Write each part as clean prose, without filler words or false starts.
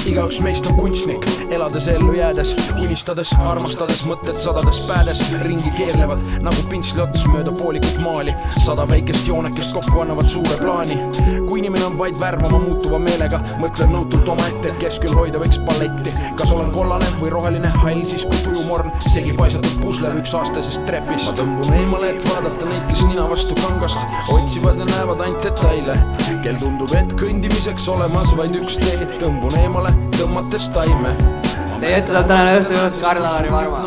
Igaüks meist on kunstnik, elades ellu jäädes, unistades, armastades, mõtted sadades päädes ringi keerlevad nagu pintsli ots mööda poolikut maali. 100 väikest joonekest kokku annavad suure plaani. Kui inimene on vaid värvama muutuva meelega, mõtlen nõutult oma ette, kes küll hoida võiks balletti. Kas olen kollane või roheline hall, siis kui tujumorn segi paisatud puslev üks aastasest trepist. Ma tõmbun eemale, et vaadata neid, kes nina vastu kangast otsivad ja näevad ainult detaile. Kel tundub, et kõndimiseks olemas vaid üks tee, tõmbun eemale, tõmmates taime. Teie ette saab tänane õhtujuht Karl-Lari Varma.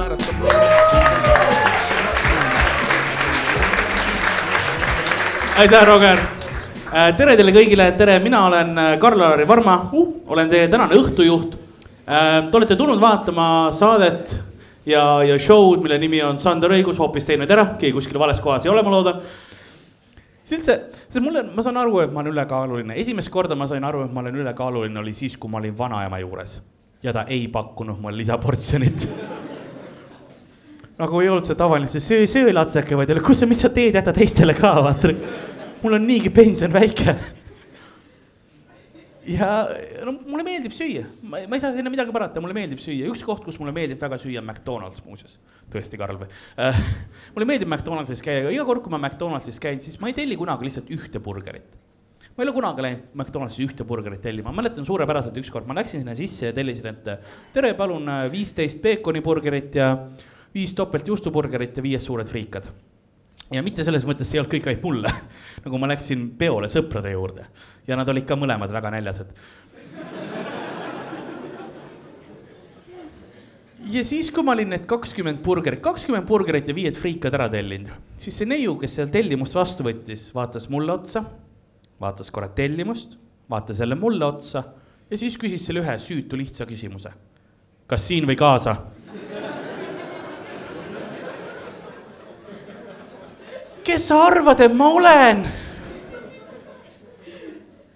Aitäh, Roger! Tere teile kõigile, tere, mina olen Karl-Lari Varma, olen teie tänane õhtujuht. Te olete tulnud vaatama saadet ja show'd, mille nimi on Sander Õigus, hoopis teine tere, keegi kuskil vales kohas ei ole, ma loodan. Ma saan aru, et ma olen ülekaaluline. Esimest korda ma sain aru, et ma olen ülekaaluline oli siis, kui ma olin vanaema juures. Ja ta ei pakkunud mulle lisaportsjonit. Nagu ei olnud see tavaline, söö latsake, vaid oli, mis sa teed, jäta teistele ka, vaata. Mul on niigi pension väike. Ja no, mulle meeldib süüa. Ma ei saa sinna midagi parata, mulle meeldib süüa. Üks koht, kus mulle meeldib väga süüa, on McDonald's muuseas. Tõesti, Karl või? Mulle meeldib McDonald'sis käia, aga iga kord, kui ma McDonald'sis käin, siis ma ei telli kunagi lihtsalt ühte burgerit. Ma ei ole kunagi läinud McDonald'sis ühte burgerit tellima. Ma mäletan suurepäraselt ükskord. Ma läksin sinna sisse ja tellisin, et tere, palun 15 peekoniburgerit ja 5 topelt juustuburgerit ja 5 suured friikad. Ja mitte selles mõttes ei olnud kõik ainult mulle, nagu ma läksin peole sõprade juurde. Ja nad olid ka mõlemad väga näljased. Ja siis, kui ma olin need 20 burgerit ja 5 friikad ära tellinud, siis see neiu, kes seal tellimust vastu võttis, vaatas mulle otsa, vaatas korra tellimust, vaatas jälle mulle otsa ja siis küsis selle ühe süütu lihtsa küsimuse. Kas siin või kaasa? Kes sa arvad, et ma olen?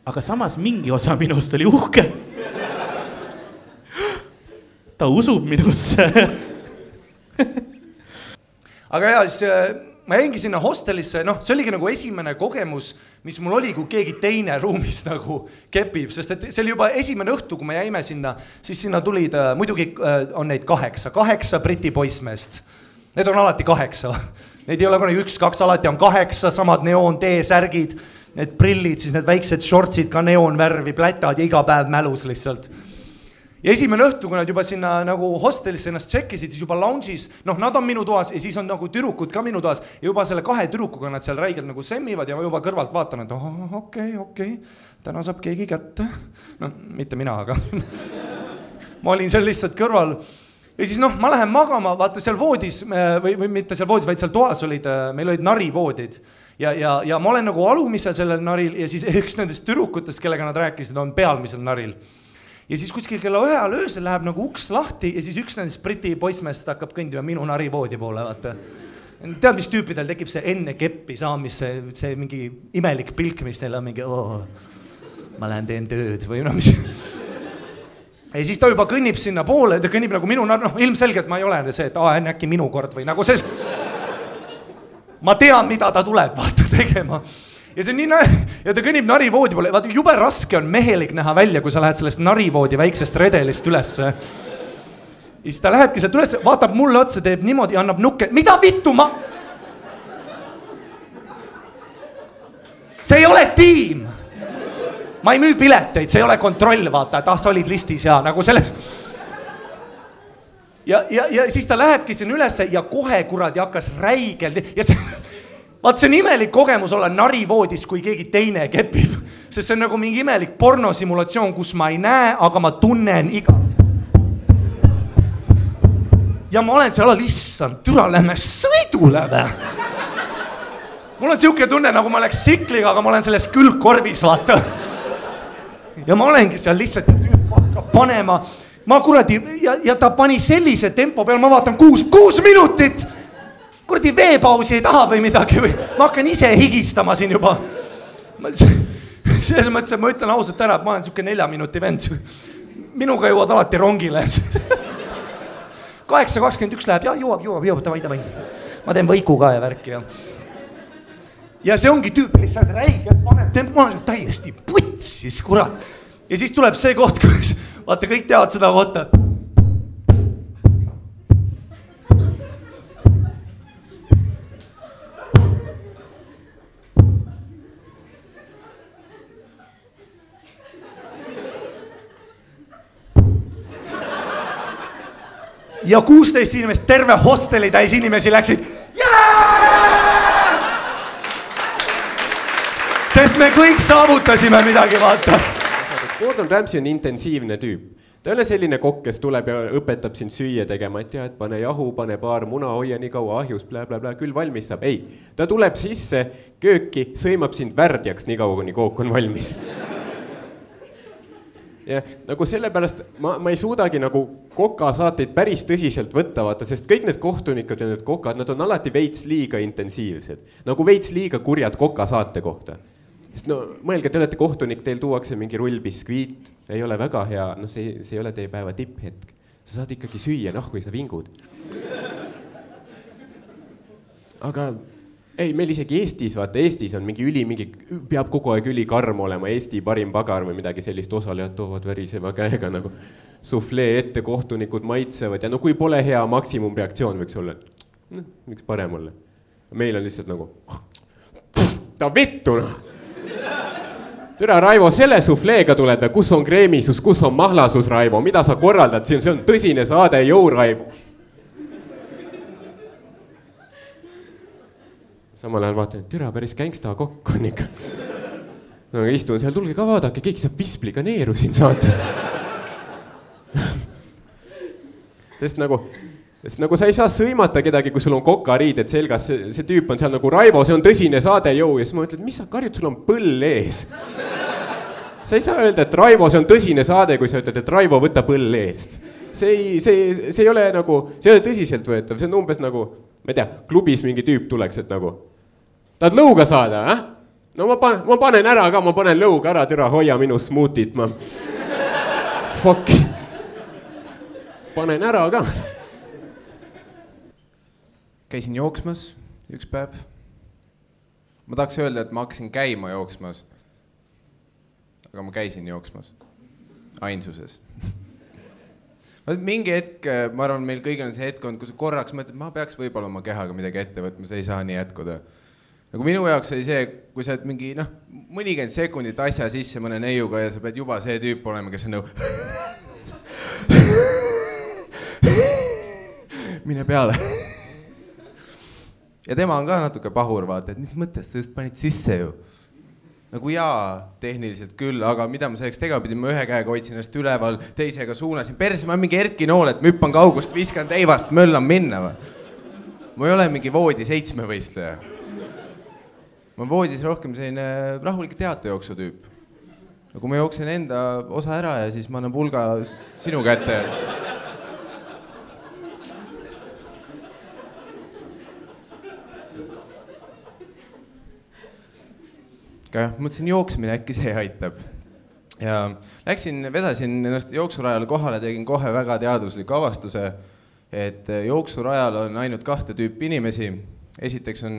Aga samas mingi osa minust oli uhke. Ta usub minusse. Aga ja, siis ma jäingi sinna hostelisse, see oligi nagu esimene kogemus, mis mul oli, kui keegi teine ruumis nagu kepib, sest et see oli juba esimene õhtu, kui me jäime sinna, siis sinna tulid, muidugi on neid 8 Briti poissmeest. Need on alati 8. Neid ei ole kunagi 1-2, alati on 8, samad neoon T-särgid, need prillid, siis need väiksed shortsid, ka neoonvärvi, plätad ja iga päev mälus lihtsalt. Ja esimene õhtu, kui nad juba sinna nagu hostelisse ennast tšekkisid, siis juba lounge'is, nad on minu toas ja siis on nagu türukud ka minu toas ja juba selle 2 türukuga nad seal räigelt nagu semmivad ja juba kõrvalt vaatan, et okei, täna saab keegi kätte. Mitte mina, aga ma olin seal lihtsalt kõrval. Ja siis ma lähen magama, vaata seal voodis, või mitte seal voodis, vaid seal toas meil olid narivoodid. Ja ma olen nagu alumisel sellel naril ja siis üks nendest türukutest, kellega nad rääkisid, on pealmisel naril. Ja siis kuskil kella 1 öösel läheb nagu uks lahti ja siis üks nendest Briti poissmeest hakkab kõndima minu narivoodi poole, vaata. Tead, mis tüüpidel tekib see enne keppi saamist, see mingi imelik pilk, mis neil on mingi, ma lähen teen tööd või mis. Ja siis ta juba kõnnib sinna poole, ta kõnnib nagu minu, ilmselgelt ma ei ole see, et äkki minu kord või nagu see. Ma tean, mida ta tuleb, vaata tegema. Ja see on nii ja ta kõnnib narivoodi poole, vaata jube raske on mehelik näha välja, kui sa lähed sellest narivoodi väiksest redelist ülesse. Ja siis ta lähebki sealt üles, vaatab mulle otsa, teeb niimoodi ja annab nukke, mida vittu ma? See ei ole tiim! Ma ei müü pileteid, see ei ole kontroll, vaata, et sa olid listis ja nagu selles. Ja siis ta lähebki siin ülesse ja kohe kuradi hakkas räigelt. Ja vaat see on imelik kogemus olla narivoodis, kui keegi teine kepib. Sest see on nagu mingi imelik pornosimulatsioon, kus ma ei näe, aga ma tunnen igat. Ja ma olen seal, issand, türa lähme sõidule või. Mul on siuke tunne, nagu ma oleks sikliga, aga ma olen selles külgkorvis, vaata. Ja ma olengi seal lihtsalt tüüp hakkab panema, ma kuradi, ja ta pani sellise tempo peal, ma vaatan 6 minutit, kuradi veepausi ei taha või midagi või ma hakkan ise higistama siin juba. Selles mõttes, et ma ütlen ausalt ära, et ma olen siuke 4 minuti vend, minuga jõuad alati rongile. 8:21 läheb, ja jõuab, davai. Ma teen võiku ka ja värki ja. Ja see ongi tüüp lihtsalt räigelt paneb tempo, ma olen täiesti putsis, kurat. Ja siis tuleb see koht, kus vaata, kõik teavad seda kohta. Ja 16 inimest, terve hosteli täis inimesi läksid. Sest me kõik saavutasime midagi, vaata. Gordon Ramsay on intensiivne tüüp. Ta ei ole selline kokk, kes tuleb ja õpetab sind süüa tegema, et jah, et pane jahu, pane paar muna, hoia nii kaua ahjus, blä, küll valmis saab. Ei, ta tuleb sisse kööki, sõimab sind värdjaks nii kaua, kuni kook on valmis. Ja nagu sellepärast ma ei suudagi nagu kokasaateid päris tõsiselt võtta, vaata, sest kõik need kohtunikud ja need kokad, nad on alati veits liiga intensiivsed. Nagu veits liiga kurjad kokasaate kohta. Sest no mõelge, te olete kohtunik, teil tuuakse mingi rullbiskviit, ei ole väga hea, no see ei ole teie päeva tipphetk. Sa saad ikkagi süüa, kui sa vingud. Aga ei, meil isegi Eestis, vaata, Eestis on mingi peab kogu aeg ülikarm olema, Eesti parim pagar või midagi sellist, osalejad toovad väriseva käega nagu suflee ette, kohtunikud maitsevad ja no kui pole hea maksimumreaktsioon võiks olla, miks parem olla. Meil on lihtsalt nagu ta vittu, Türa, Raivo, selle sufleega tuled, kus on kreemisus, kus on mahlasus, Raivo, mida sa korraldad, see on tõsine saade, jõu, Raivo. Samal ajal vaatan, et türa päris gängsta kokk on ikka. No istun seal, tulge ka vaadake, keegi saab vispliga neeru siin saates. Sest nagu sa ei saa sõimata kedagi, kui sul on kokariided selgas, see tüüp on seal nagu Raivo, see on tõsine saade, jõu, ja siis ma ütlen, mis sa karjud, sul on põll ees. Sa ei saa öelda, et Raivo, see on tõsine saade, kui sa ütled, et Raivo võtta põll eest. See ei ole nagu, see ei ole tõsiselt võetav, see on umbes nagu, ma ei tea, klubis mingi tüüp tuleks, et nagu tahad lõuga saada, No ma panen ära ka, ma panen lõuga ära, türa, hoia minu smuutit, ma fuck. Panen ära ka. Käisin jooksmas üks päev. Ma tahaks öelda, et ma hakkasin käima jooksmas. Aga ma käisin jooksmas. Ainsuses. Mingi hetk, ma arvan, meil kõigil on see hetk on, kui sa korraks mõtled, ma peaks võib-olla oma kehaga midagi ette võtma, see ei saa nii jätkuda. Nagu minu jaoks oli see, kui sa oled mingi, mõnikümmend sekundit asja sisse mõne neiuga ja sa pead juba see tüüp olema, kes on nagu mine peale. Ja tema on ka natuke pahur, vaata, et mis mõttes, sa just panid sisse ju. Nagu jaa, tehniliselt küll, aga mida ma selleks tegema pidin, ma ühe käega hoidsin ennast üleval, teisega suunasin. Perse, ma mingi Erki nool, et ma hüppan kaugust, viskan teivast, möllan minna. Ma ei ole mingi voodi 7 võistleja. Ma voodis rohkem selline rahulik teatejooksu tüüp. Kui ma jooksen enda osa ära ja siis ma annan pulga sinu kätte. Mõtlesin jooksmine, äkki see aitab. Ja vedasin ennast jooksurajal kohale, tegin kohe väga teadusliku avastuse, et jooksurajal on ainult 2 tüüpi inimesi. Esiteks on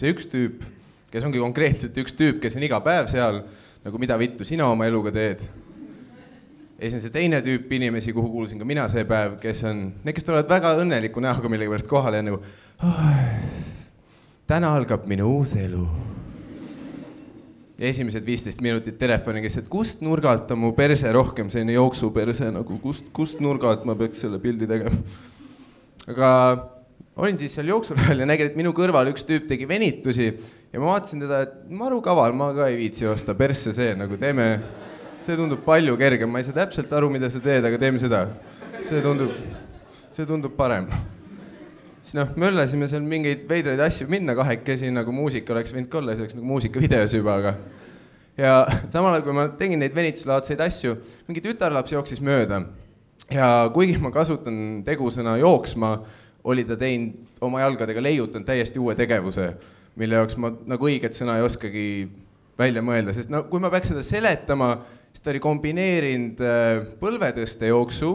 see üks tüüp, kes ongi konkreetselt üks tüüp, kes on iga päev seal, nagu mida vittu sina oma eluga teed. Ja siis on see teine tüüp inimesi, kuhu kuulusin ka mina see päev, kes tulevad väga õnneliku näoga millegi pärast kohale ja nagu täna algab minu uus elu. Ja esimesed 15 minutit telefoni, kes et kust nurgalt on mu perse rohkem selline jooksuperse, nagu kust nurgalt ma peaks selle pildi tegema. Aga olin siis seal jooksurajal ja nägin, et minu kõrval üks tüüp tegi venitusi ja ma vaatasin teda, et maru kaval, ma ka ei viitsi osta persse see, nagu teeme, see tundub palju kergem, ma ei saa täpselt aru, mida sa teed, aga teeme seda. See tundub parem. Siis möllasime seal mingeid veidraid asju minna kahekesi, nagu muusika oleks võinud ka olla, see oleks nagu muusikavideos juba, aga ja samal ajal, kui ma tegin neid venituslaadseid asju, mingi tütarlaps jooksis mööda ja kuigi ma kasutan tegusõna jooksma, oli ta teinud oma jalgadega leiutanud täiesti uue tegevuse, mille jaoks ma nagu õiget sõna ei oskagi välja mõelda, sest kui ma peaks seda seletama, siis ta oli kombineerinud põlvetõste jooksu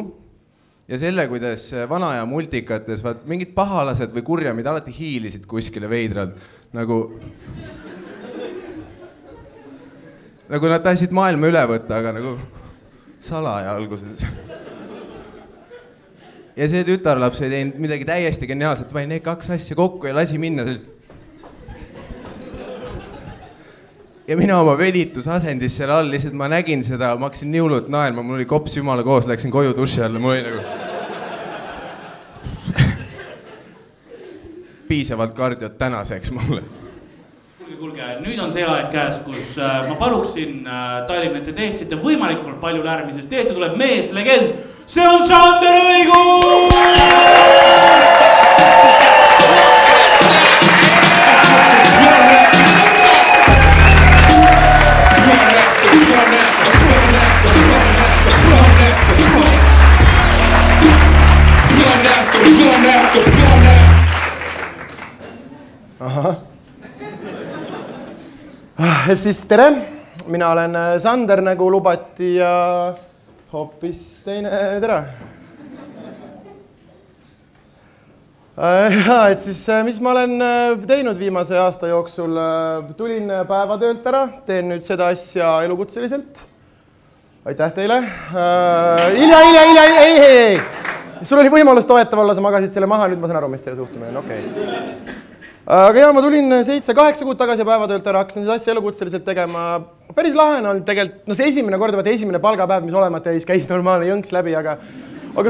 ja selle, kuidas vanaja multikates mingid pahalased või kurjamid alati hiilisid kuskile veidralt, nagu nad tahtsid maailma üle võtta, aga nagu salaja alguses. Ja see tütarlaps ei teinud midagi täiesti geniaalset, pani need kaks asja kokku ja lasi minna. Ja mina oma venitusasendis seal all, lihtsalt ma nägin seda, ma hakkasin nii hullult naerma, mul oli kops jumala koos, läksin koju duši alla, mul oli nagu piisavalt kardiot tänaseks mulle. Kuulge, nüüd on see aeg käes, kus ma paluksin Tallinna, et te teeksite võimalikult palju lärmi, sest teete tuleb mees, legend. See on Sander Õigus! Ahah. Siis tere, mina olen Sander, nagu lubati ja hoopis teine tere. Et siis, mis ma olen teinud viimase aasta jooksul, tulin päevatöölt ära, teen nüüd seda asja elukutseliselt. Aitäh teile. Ei. Sul oli võimalus toetav olla, sa magasid selle maha, nüüd ma saan aru, mis teie suhtumine on, okei. Aga jah, ma tulin 7-8 kuud tagasi päevatöölt ära, hakkasin siis asja elukutseliselt tegema. Päris lahe on tegelikult, no see esimene kord, esimene palgapäev, mis olemata jäis, käis normaalne jõnks läbi, aga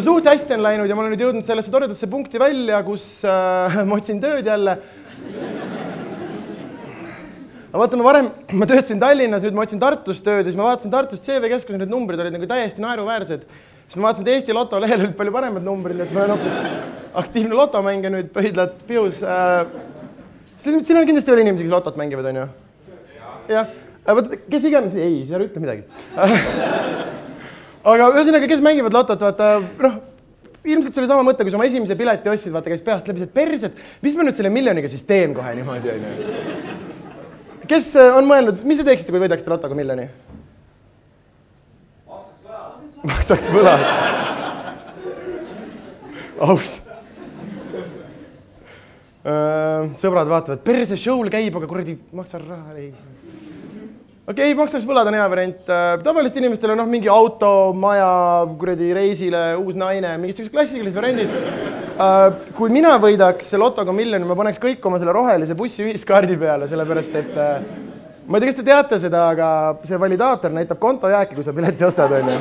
suht hästi on läinud ja ma olen nüüd jõudnud sellesse toredasse punkti välja, kus ma otsin tööd jälle. Aga vaata, ma töötasin Tallinnas, nüüd ma otsin Tartus tööd ja siis ma vaatasin Tartust CV keskus, need numbrid olid nagu täiesti naeruväärsed. Siis ma vaatasin, et Eesti Loto lehel olid palju paremad numbrid, et ma olen hoopis aktiivne lotomängija nüüd pöidlad pius. Siin on kindlasti veel inimesi, kes lotot mängivad, on ju? Jah. Kes iganes? Ei, see ära ütle midagi. Aga ühesõnaga, kes mängivad lotot, vaata, ilmselt see oli sama mõte, kui sa oma esimese pileti ostsid, vaata, käis peast läbi, et perset, mis ma nüüd selle miljoniga siis teen kohe niimoodi, on ju? Kes on mõelnud, mis te teeksite, kui võidaksite lotoga miljoni? Maksaks võla. Aus. Sõbrad vaatavad, perse show'l käib, aga kuradi maksan raha. Okei, maksaks võlad on hea variant. Tavalist inimestele on mingi auto, maja, kuradi reisile, uus naine, mingid klassikalised variandid. Kui mina võidaks lotoga miljoni, ma paneks kõik oma selle rohelise bussi ühiskaardi peale, sellepärast et ma ei tea, kas te teate seda, aga see validaator näitab kontojääki, kui sa pileti ostad, on ju.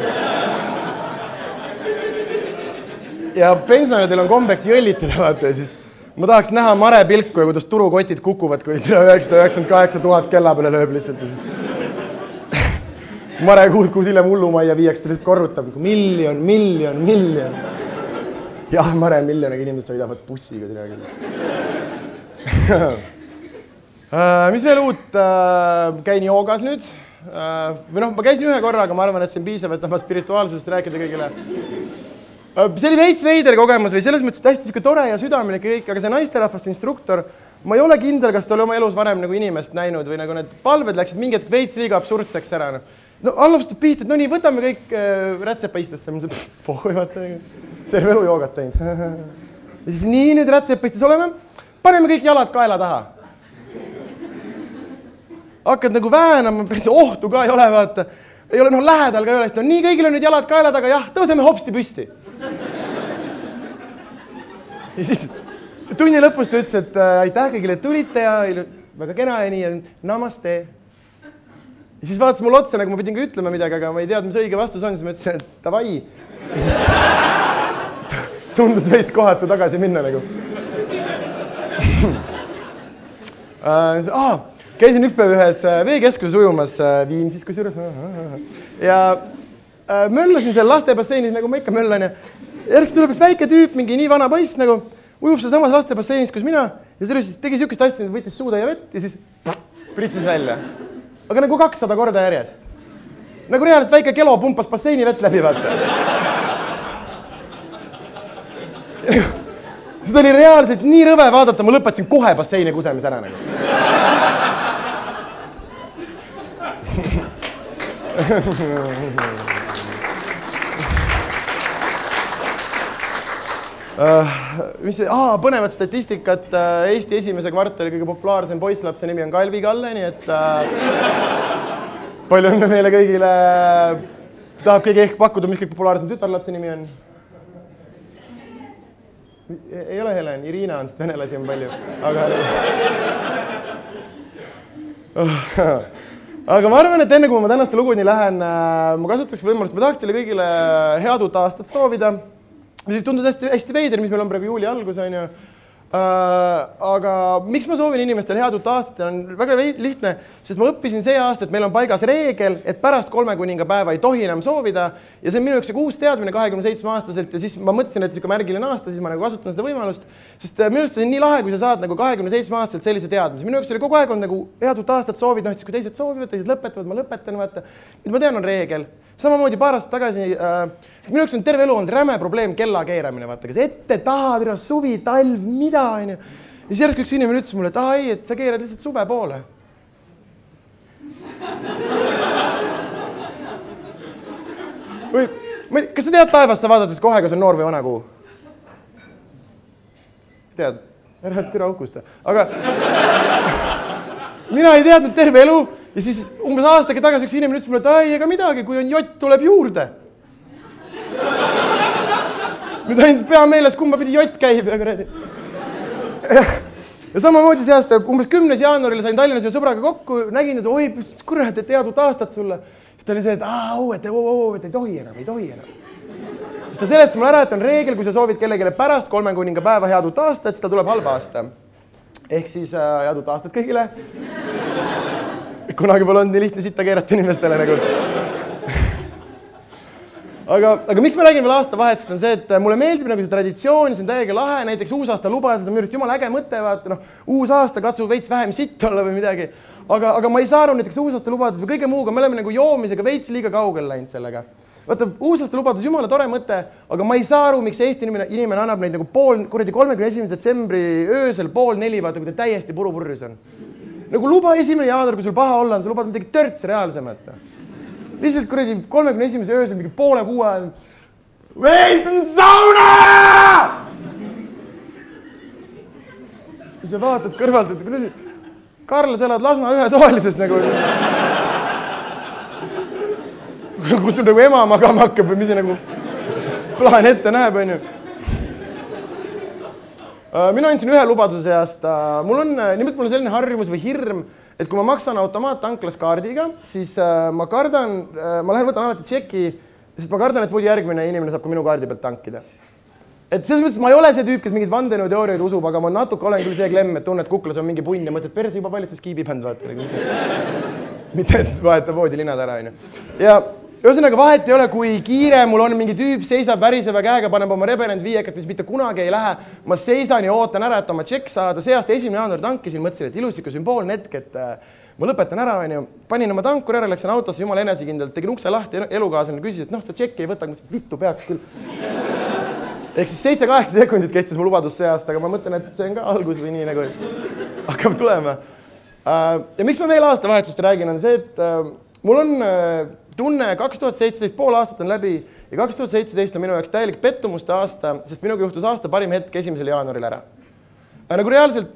Ja pensionäridel on kombeks jõllitada, vaata, siis ma tahaks näha Mare pilku ja kuidas turukotid kukuvad, kui 998 000 kella peale lööb lihtsalt. Mare kuus hiljem hullumajja viiaks, ta lihtsalt korrutab miljon. Jah, Mare miljoniga inimesed sõidavad bussiga. Mis veel uut? Käin joogas nüüd. Või ma käisin ühe korra, aga ma arvan, et see on piisav, et oma spirituaalsusest rääkida kõigile. See oli veits veider kogemus või selles mõttes hästi tore ja südamelik kõik, aga see naisterahvast instruktor, ma ei ole kindel, kas ta oli oma elus varem nagu inimest näinud või nagu need palved läksid mingi hetk veits liiga absurdseks ära. No allustab pihti, et no nii, võtame kõik rätsepaistesse. Ma mõtlesin, pohhui, vaata, terve elu joogat teinud. Ja siis nii nüüd rätsepaistes oleme, paneme kõik jalad kaela taha. Hakkad nagu väänama, päris ohtu ka ei ole, vaata. Ei ole lähedal ka ei ole, sest nii kõigil on nüüd jalad kaela taga, jah, tõuseme hopsti püsti. Ja siis tunni lõpus ta ütles, et aitäh kõigile, et tulite ja väga kena ja nii, ja namaste. Ja siis vaatas mul otsa, nagu ma pidin ka ütlema midagi, aga ma ei teadnud, mis õige vastus on, siis ma ütlesin, et davai. Tundus veits kohatu tagasi minna nagu. Käisin üks päev ühes veekeskuses ujumas Viimsis kusjuures ja möllasin seal lastebasseinis, nagu ma ikka möllan ja järgselt tuleb üks väike tüüp, mingi nii vana poiss nagu ujub seal samas lastebasseinis, kus mina ja see tegi sihukest asja, võttis suutäie vett ja siis pritsis välja. Aga nagu 200 korda järjest. Nagu reaalselt väike kelo pumpas basseini vett läbi, vaata. Seda oli reaalselt nii rõve vaadata, ma lõpetasin kohe basseini kusemis ära nagu. Põnevat statistikat. Eesti esimese kvartali kõige populaarsem poisslapse nimi on Kalvi Kalle, nii et palju õnne meile kõigile. tahab keegi ehk pakkuda, mis kõik populaarsem tütarlapse nimi on? Ei ole Helen, Irina on, sest venelasi on palju. Aga ma arvan, et enne kui ma tänaste luguni lähen, ma kasutaks võimalust, ma tahaks teile kõigile head uut aastat soovida. Mis tundus hästi veider, mis meil on praegu juuli algus, on ju. Aga miks ma soovin inimestele head uut aastat, on väga lihtne, sest ma õppisin see aasta, et meil on paigas reegel, et pärast 3 kuningapäeva ei tohi enam soovida ja see on minu jaoks uus teadmine 27-aastaselt ja siis ma mõtlesin, et niisugune märgiline aasta, siis ma nagu kasutan seda võimalust, sest minu arust see on nii lahe, kui sa saad nagu 27-aastaselt sellise teadmise. Minu jaoks oli kogu aeg on nagu head uut aastat soovid, noh, et siis kui teised soovivad, teised lõpetavad, ma lõpetan, vaata. Nüüd ma tean, on reegel. Samamoodi paar aastat tagasi, minu jaoks on terve elu olnud räme probleem kella keeramine, vaata, kas ette, taha, suvi, talv, mida, on ju. Ja siis järsku üks inimene ütles mulle, et ei, et sa keerad lihtsalt suve poole. Või, kas sa tead taevast sa vaadates kohe, kas on noor või vana kuu? Tead? Ära türa uhkusta. Aga mina ei teadnud terve elu. Ja siis umbes aastaga tagasi üks inimene ütles mulle, et ei, ega midagi, kui on jott, tuleb juurde. Nüüd ainult pea meeles, kumba pidi jott käib ja kuradi. Ja samamoodi see aasta, umbes 10. jaanuaril sain Tallinnas ühe sõbraga kokku, nägin, et oi, kurat, et head uut aastat sulle. Siis ta oli see, et ei tohi enam. Siis ta sellest mulle ära, et on reegel, kui sa soovid kellegile pärast 3 kuningapäeva head uut aastat, siis ta tuleb halba aasta. Ehk siis head uut aastat kõigile. Kunagi pole olnud nii lihtne sitta keerata inimestele nagu. Aga miks ma räägin veel aastavahetust on see, et mulle meeldib nagu see traditsioon, see on täiega lahe, näiteks uusaasta lubadused on minu arust jumala äge mõte, vaata, noh, uus aasta katsu veits vähem sitt olla või midagi. Aga ma ei saa aru näiteks uusaasta lubadused või kõige muuga, me oleme nagu joomisega veits liiga kaugel läinud sellega. Vaata, uusaasta lubadus jumala tore mõte, aga ma ei saa aru, miks Eesti inimene annab neid nagu 31. detsembri öösel 3:30, vaata, kui ta täiesti purupurjus on. Nagu luba 1. jaanuar, kui sul paha olla on, sa lubad midagi törts reaalsemat. Lihtsalt kuradi 31. öösel mingi 5:30 ajal. Veit on sauna! Ja sa vaatad kõrvalt, et kuradi Karl, sa elad Lasna ühetoalises nagu. Kus sul nagu ema magama hakkab või mis see nagu plaan ette näeb, on ju. Mina andsin ühe lubaduse aasta. Mul on selline harjumus või hirm, et kui ma maksan automaatanklas kaardiga, siis ma lähen võtan alati tšeki, sest ma kardan, et muidu järgmine inimene saab ka minu kaardi pealt tankida. Et selles mõttes ma ei ole see tüüp, kes mingid vandenõuteooriaid usub, aga ma natuke olen küll see klemm, et tunned kuklas on mingi punn ja mõtled, perse juba valitsus kiibib end, vaata. Mitte, et vahetab voodilinad ära, on ju. Ja ühesõnaga vahet ei ole, kui kiire mul on, mingi tüüp seisab väriseva käega, paneb oma reberend viiekat, mis mitte kunagi ei lähe. Ma seisan ja ootan ära, et oma tšekk saada. See aasta 1. jaanuar tankisin, mõtlesin, et ilusiku sümboolne hetk, et ma lõpetan ära, on ju. Panin oma tankur ära, läksin autosse, jumala enesekindlalt, tegin ukse lahti, elukaaslane küsis, et noh, sa tšekki ei võta, vittu peaks küll. Ehk siis 7-8 sekundit kestis mu lubadus see aasta, aga ma mõtlen, et see on ka algus või nii nagu hakkab tulema. Ja miks ma veel aastavahetust räägin, on see, et mul on tunne 2017, pool aastat on läbi ja 2017 on minu jaoks täielik pettumuste aasta, sest minuga juhtus aasta parim hetk 1. jaanuaril ära. Nagu reaalselt,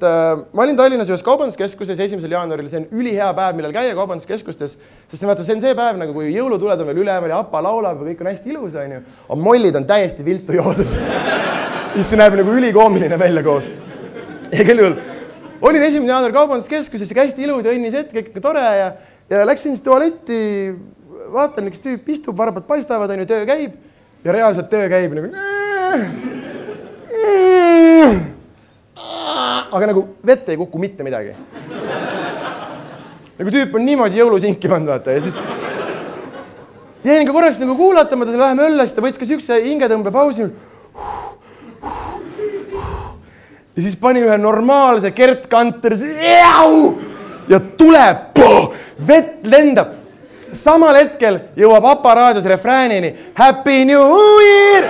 ma olin Tallinnas ühes kaubanduskeskuses 1. jaanuaril, see on ülihea päev, millal käia kaubanduskeskustes, sest see on see päev, nagu kui jõulutuled on veel üleval ja apa laulab ja kõik on hästi ilus, on ju. Aga mollid on täiesti viltu joodud. See näeb nagu ülikoomiline välja koos. Ja küll juhul, olin 1. jaanuar kaubanduskeskuses ja hästi ilus ja õnnis hetk, kõik tore ja läksin siis tualetti, vaatan, üks tüüp istub, varbad paistavad, on ju, töö käib ja reaalselt töö käib nagu aga nagu vette ei kuku mitte midagi. Nagu tüüp on niimoodi jõulusinki pannud, vaata, ja siis jäin ka korraks nagu kuulata, ma ta läheme õlle, siis ta võttis ka siukse hingetõmbe pausi. Ja siis pani ühe normaalse Gert Kanter ja tuleb, vett lendab. Samal hetkel jõuab aparaadios refräänini Happy New Year!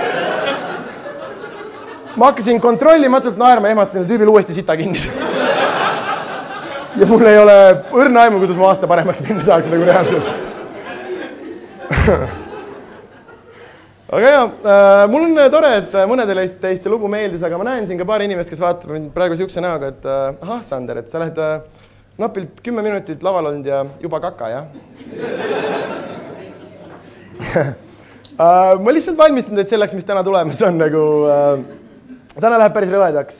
Ma hakkasin kontrollimatult naerma, ehmatasin tüübil uuesti sita kinni. Ja mul ei ole õrna aimu, kuidas ma aasta paremaks minna saaks nagu reaalselt. Aga jah, mul on tore, et mõnedele teist see lugu meeldis, aga ma näen siin ka paari inimest, kes vaatab mind praegu siukse näoga, et ahah, Sander, et sa oled napilt 10 minutit laval olnud ja juba kaka, jah? Ma lihtsalt valmistan teid selleks, mis täna tulemas on, nagu täna läheb päris rõvedaks.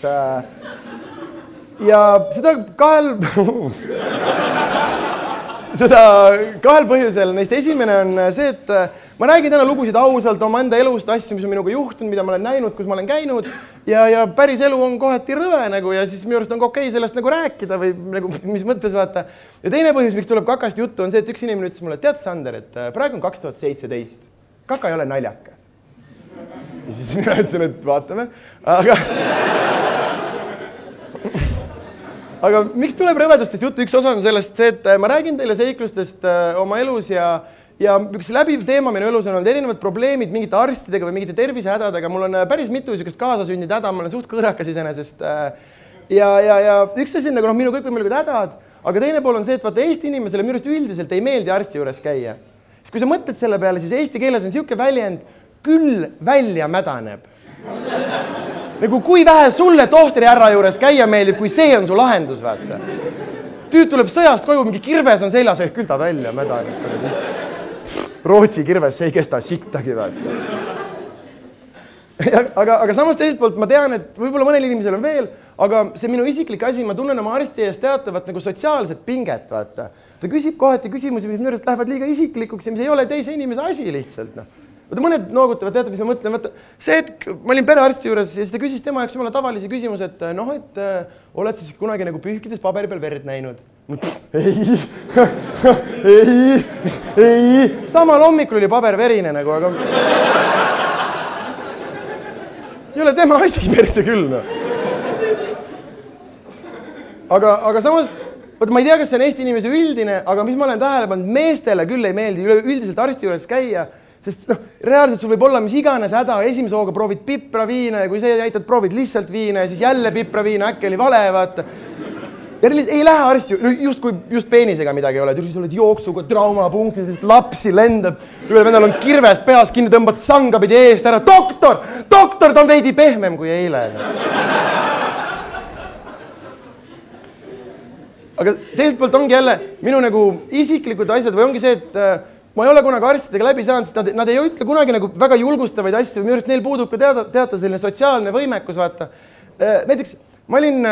Ja seda kahel põhjusel. Neist esimene on see, et ma räägin täna lugusid ausalt oma enda elust, asju, mis on minuga juhtunud, mida ma olen näinud, kus ma olen käinud ja päris elu on kohati rõve nagu ja siis minu arust on okei sellest nagu rääkida või nagu mis mõttes vaata. Ja teine põhjus, miks tuleb kakast juttu, on see, et üks inimene ütles mulle, tead Sander, et praegu on 2017. Kaka ei ole naljakas. Ja siis mina ütlesin, et vaatame. Aga miks tuleb rõvedustest juttu? Üks osa on sellest see, et ma räägin teile seiklustest oma elus ja üks läbiv teema minu elus on olnud erinevad probleemid mingite arstidega või mingite tervisehädadega. Mul on päris mitu niisugust kaasasündinud häda, ma olen suht kõõrakas iseenesest. Ja üks asi on nagu minu kõikvõimalikud hädad, aga teine pool on see, et vaata Eesti inimesele minu arust üldiselt ei meeldi arsti juures käia. Kui sa mõtled selle peale, siis eesti keeles on siuke väljend, küll välja mädaneb. Nagu kui vähe sulle tohtri härra juures käia meeldib, kui see on su lahendus, vaata. Tüüd tuleb sõjast koju, mingi kirves on seljas, küll ta välja mädaneb. Rootsi kirves, see ei kesta sittagi, vaata. Aga samas teiselt poolt ma tean, et võib-olla mõnel inimesel on veel, aga see minu isiklik asi, ma tunnen oma arsti ees teatavat nagu sotsiaalset pinget, vaata. Ta küsib kohati küsimusi, mis minu arust lähevad liiga isiklikuks ja mis ei ole teise inimese asi lihtsalt. Vaata mõned noogutavad, teate, mis ma mõtlen, vaata see, et ma olin perearsti juures ja siis ta küsis tema jaoks jumala tavalisi küsimusi, et noh, et oled siis kunagi nagu pühkides paberi peal verd näinud? Ei. Samal hommikul oli paber verine nagu, aga ei ole tema asi perse küll, no. Aga samas ma ei tea, kas see on Eesti inimese üldine, aga mis ma olen tähele pannud, meestele küll ei meeldi üldiselt arsti juures käia, sest reaalselt sul võib olla mis iganes häda, esimese hooga proovid pipraviina ja kui see jäitad, proovid lihtsalt viina ja siis jälle pipraviina, äkki oli vale, vaata. Ja ei lähe arsti, just peenisega midagi ei ole, siis oled jooksuga traumapunktis, lapsi lendab, ühel vendal on kirves peas kinni, tõmbad sanga pidi eest ära, doktor, ta on veidi pehmem kui eile. Aga teiselt poolt ongi jälle minu nagu isiklikud asjad või ongi see, et ma ei ole kunagi arstidega läbi saanud, sest nad ei ütle kunagi nagu väga julgustavaid asju või minu arust neil puudub ka teata selline sotsiaalne võimekus, vaata. Näiteks ma olin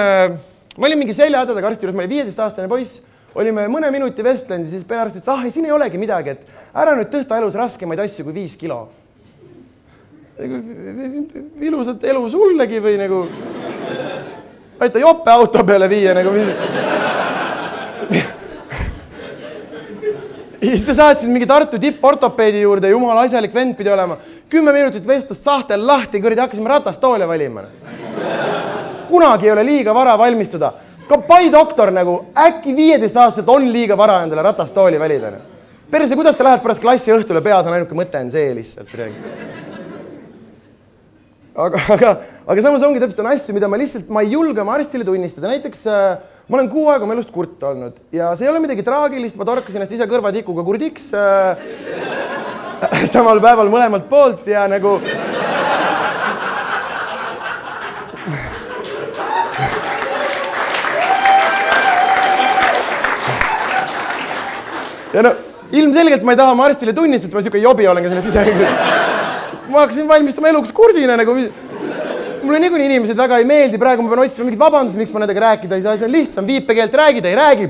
mingi seljahädadega arsti juures, ma olin 15-aastane poiss, olime mõne minuti Westlandis, siis perearst ütles, siin ei olegi midagi, et ära nüüd tõsta elus raskemaid asju kui 5 kilo. Ilusat elu sullegi või nagu aita jope auto peale viia nagu ja siis ta saatsid mingi Tartu tipportopeedi juurde, jumala asjalik vend pidi olema. 10 minutit vestlust sahtel lahti, kõrdi hakkasime ratastoole valima. Kunagi ei ole liiga vara valmistuda. Ka pai doktor nagu, äkki 15-aastaselt on liiga vara endale ratastooli valida. Perse, kuidas sa lähed pärast klassi õhtule, peas on ainuke mõte on see lihtsalt. Aga samas ongi täpselt on asju, mida ma ei julge oma arstile tunnistada. Näiteks ma olen 6 aega oma elust kurt olnud ja see ei ole midagi traagilist, ma torkasin ennast ise kõrvatikuga kurdiks samal päeval mõlemalt poolt ja nagu ja no ilmselgelt ma ei taha oma arstile tunnistada, et ma siuke jobi olen ka sellest ise. Ma hakkasin valmistama eluks kurdina nagu mulle niikuinii inimesed väga ei meeldi, praegu ma pean otsima mingit vabandust, miks ma nendega rääkida ei saa, see on lihtsam, viipekeelt räägida, ei räägi.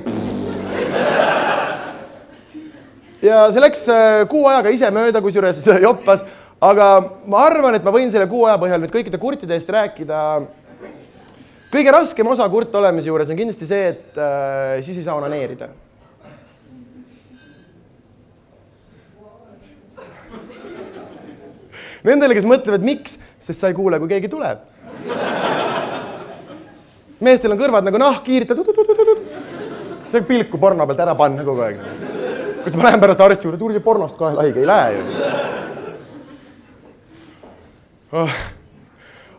Ja see läks 6 ajaga ise mööda, kus juures joppas, aga ma arvan, et ma võin selle 6 aja põhjal nüüd kõikide kurtide eest rääkida. Kõige raskem osa kurt olemise juures on kindlasti see, et siis ei saa onaneerida. Nendele, kes mõtlevad, miks, sest sa ei kuule, kui keegi tuleb. Meestel on kõrvad nagu nahk, kiirita, see pilku porno pealt ära panna kogu aeg. Kus ma lähen pärast arsti juurde, tuurdi pornost kahe laige, ei lähe ju.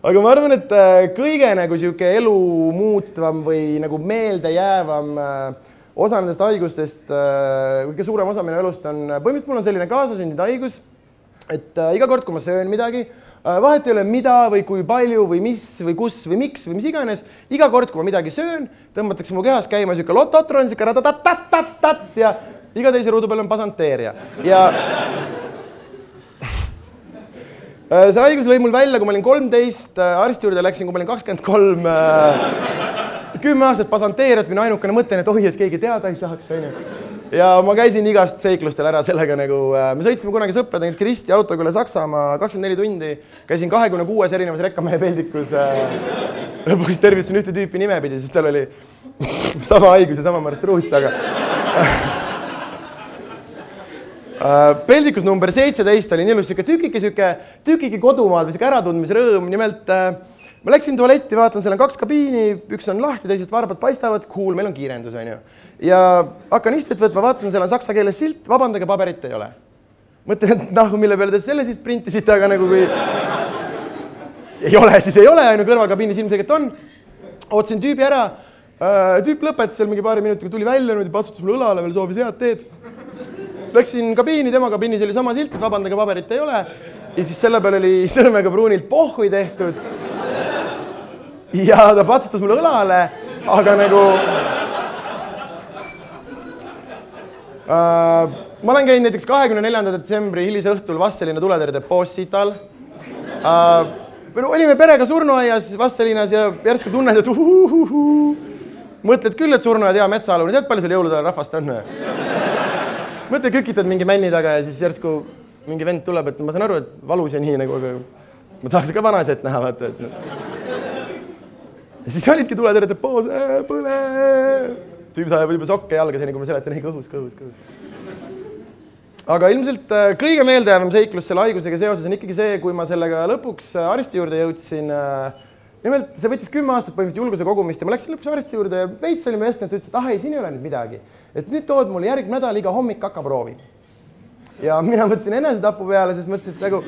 Aga ma arvan, et kõige nagu siuke elu muutvam või nagu meelde jäävam osa nendest haigustest, kõige suurem osa minu elust on, põhimõtteliselt mul on selline kaasasündinud haigus, et iga kord, kui ma söön midagi, vahet ei ole mida või kui palju või mis või kus või miks või mis iganes, iga kord, kui ma midagi söön, tõmbatakse mu kehas käima siuke lototron, siuke ratatatat ja iga teise ruudu peal on pasanteeria. Ja see haigus lõi mul välja, kui ma olin 13, arsti juurde läksin, kui ma olin 23, 10 aastat pasanteeriat, minu ainukene mõte, et oi, et keegi teada ei saaks, onju. Ja ma käisin igast seiklustel ära sellega nagu, me sõitsime kunagi sõpradega Kristi autoga üle Saksamaa 24 tundi, käisin 26 erinevas rekkamehe peldikus, lõpuks tervitasin ühte tüüpi nimepidi, sest tal oli sama haigus ja sama marsruut, aga peldikus number 17 oli nii ilus tükike kodumaad või siuke äratundmisrõõm, nimelt ma läksin tualetti, vaatan, seal on 2 kabiini, üks on lahti, teised varbad paistavad, cool, meil on kiirendus, onju. Ja hakkan istet võtma, vaatan, seal on saksa keeles silt, vabandage, paberit ei ole. Mõtlen, et mille peale te selle siis printisite, aga nagu kui ei ole, siis ei ole, ainu kõrval kabiinis ilmselgelt on. Ootsin tüübi ära, tüüp lõpetas seal mingi paari minutiga, tuli välja, patsutas mulle õlale, veel soovis head teed. Läksin kabiini, tema kabiinis oli sama silt, et vabandage, paberit ei ole. Ja siis selle peale oli sõrmega pruunilt pohhui tehtud. Ja ta patsutas mulle õlale, aga nagu ma olen käinud näiteks 24. detsembri hilisõhtul Vastseliina tuletõrjedepoos Sital. Olime perega surnuaias Vastseliinas ja järsku tunned, et mõtled küll, et surnuaia hea metsaalune, tead, palju seal jõulude rahvast on? Mõtled, kükitad mingi männi taga ja siis järsku mingi vend tuleb, et ma saan aru, et valus ja nii nagu, aga ma tahaks ka vanaisat näha, vaata, et ja siis olidki tuletõrjedepoos, põle! Tüüb sajab juba sokke jalga, seni kui ma seletan, ei kõhus. Aga ilmselt kõige meeldejäävam seiklus selle haigusega seoses on ikkagi see, kui ma sellega lõpuks arsti juurde jõudsin. Nimelt see võttis 10 aastat põhimõtteliselt julguse kogumist ja ma läksin lõpuks arsti juurde ja veits olime vestlenud, ütles, et ei, siin ei ole nüüd midagi. Et nüüd tood mulle järgmine nädal iga hommik kakaproovi. Ja mina mõtlesin enesetapu peale, sest mõtlesin, et nagu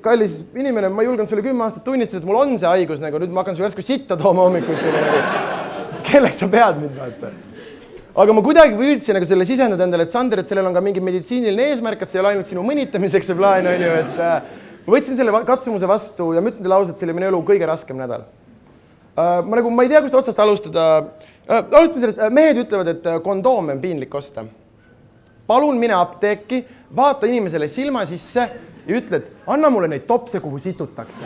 kallis inimene, ma julgen sulle 10 aastat tunnistada, et mul on see haigus, nagu nüüd ma hakkan sulle järsku sitta tooma hommikuti. Kelleks sa pead mind vaata? Aga ma kuidagi püüdsin nagu selle sisendada endale, et Sander, et sellel on ka mingi meditsiiniline eesmärk, et see ei ole ainult sinu mõnitamiseks see plaan, on ju, et ma võtsin selle katsumuse vastu ja ma ütlen teile ausalt, see oli minu elu kõige raskem nädal. Ma ei tea, kust otsast alustada. Alustame selle, et mehed ütlevad, et kondoome on piinlik osta. Palun mine apteeki, vaata inimesele silma sisse ja ütle, et anna mulle neid topse, kuhu situtakse.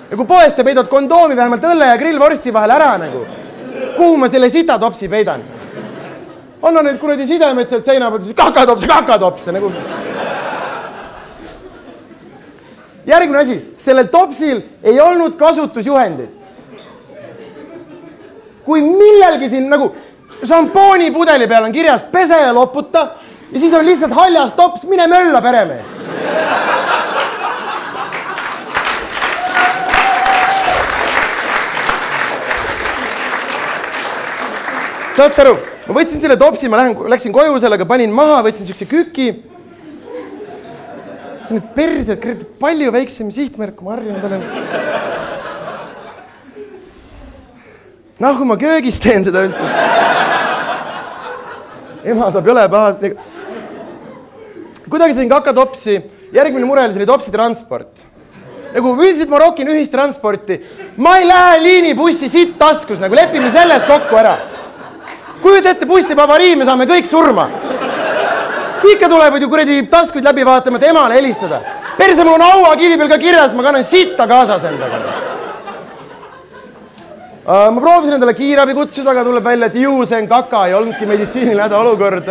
Ja kui poest sa peidad kondoomi vähemalt õlle ja grillvorsti vahel ära nagu, kuhu ma selle sitatopsi peidan? Anna neid kuradi sidemed sealt seina pealt, siis kakatopse nagu. Järgmine asi, sellel topsil ei olnud kasutusjuhendit. Kui millelgi siin nagu šampoonipudeli peal on kirjas pese ja loputa ja siis on lihtsalt haljas tops, mine mölla peremees. Saad aru, ma võtsin selle topsi, ma läksin koju sellega, panin maha, võtsin siukse küki. See on need persed, palju väiksem sihtmärk, ma harjunud olen. Nahu ma köögis teen seda üldse. Ema saab jõle pahast. Kuidagi sain kakatopsi, järgmine mure oli topsi transport. Nagu üldiselt ma rokin ühistransporti. Ma ei lähe liinibussi sitt taskus, nagu lepime selles kokku ära. Kujud ette, buss teeb avarii, me saame kõik surma. Ikka tulevad ju kuradi taskuid läbi vaatama, et emale helistada. Perse, mul on aua kivi peal ka kirjas, ma kannan sitta kaasas endaga. Ma proovisin endale kiirabi kutsuda, aga tuleb välja, et ju see on kaka, ei olnudki meditsiiniline hädaolukord.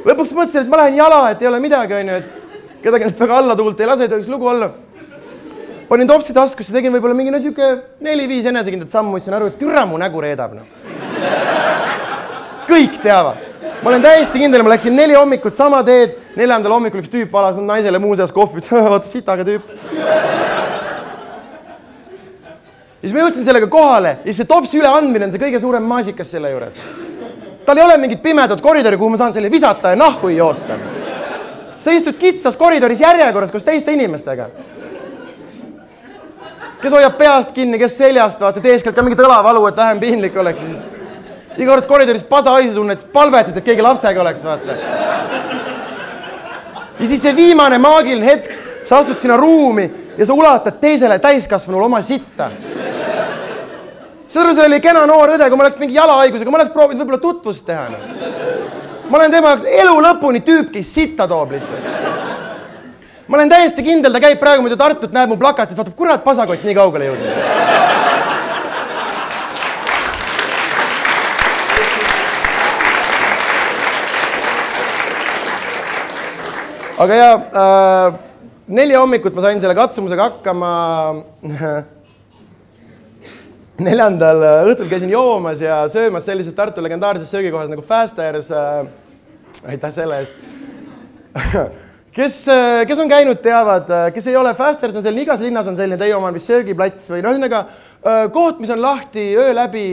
Lõpuks mõtlesin, et ma lähen jala, et ei ole midagi, on ju, et kedagi ennast väga alla tuult ei lase, et üks lugu olla. Panin topsi taskusse, tegin võib-olla mingi siuke 4-5 enesekindlat sammu, mõtlesin aru, et türa mu nägu reedab. Kõik teavad. Ma olen täiesti kindel, ma läksin 4 hommikut sama teed, 4. hommikul üks tüüp alas naisele muuseas kohvi, vaata sitaga tüüp. Ja siis ma jõudsin sellega kohale ja see topsi üleandmine on see kõige suurem maasikas selle juures. Tal ei ole mingit pimedat koridori, kuhu ma saan selle visata ja nahku ei joosta. Sa istud kitsas koridoris järjekorras koos teiste inimestega. Kes hoiab peast kinni, kes seljast, vaata teeskelt ka mingit õlavalu, et vähem piinlik oleks. Iga kord koridoris pasahaisu tunned, siis palvetid, et keegi lapsega oleks, vaata. Ja siis see viimane maagiline hetk, sa astud sinna ruumi ja sa ulatad teisele täiskasvanul oma sitta. Seda see oli kena noor õde, kui ma oleks mingi jalahaigusega, ma oleks proovinud võib-olla tutvust teha. Ma olen tema jaoks elu lõpuni tüüp, kes sitta toob lihtsalt. ma olen täiesti kindel, ta käib praegu muidu Tartut, näeb mu plakatit, vaatab, kurat, pasakott nii kaugele jõudnud. Aga ja 4 hommikut ma sain selle katsumusega hakkama. 4. õhtul käisin joomas ja söömas sellises Tartu legendaarses söögikohas nagu Fasters. Aitäh selle eest. Kes on käinud, teavad, kes ei ole, Fasters on selline, igas linnas on selline, teie oma on vist söögiplats või ühesõnaga koht, mis on lahti öö läbi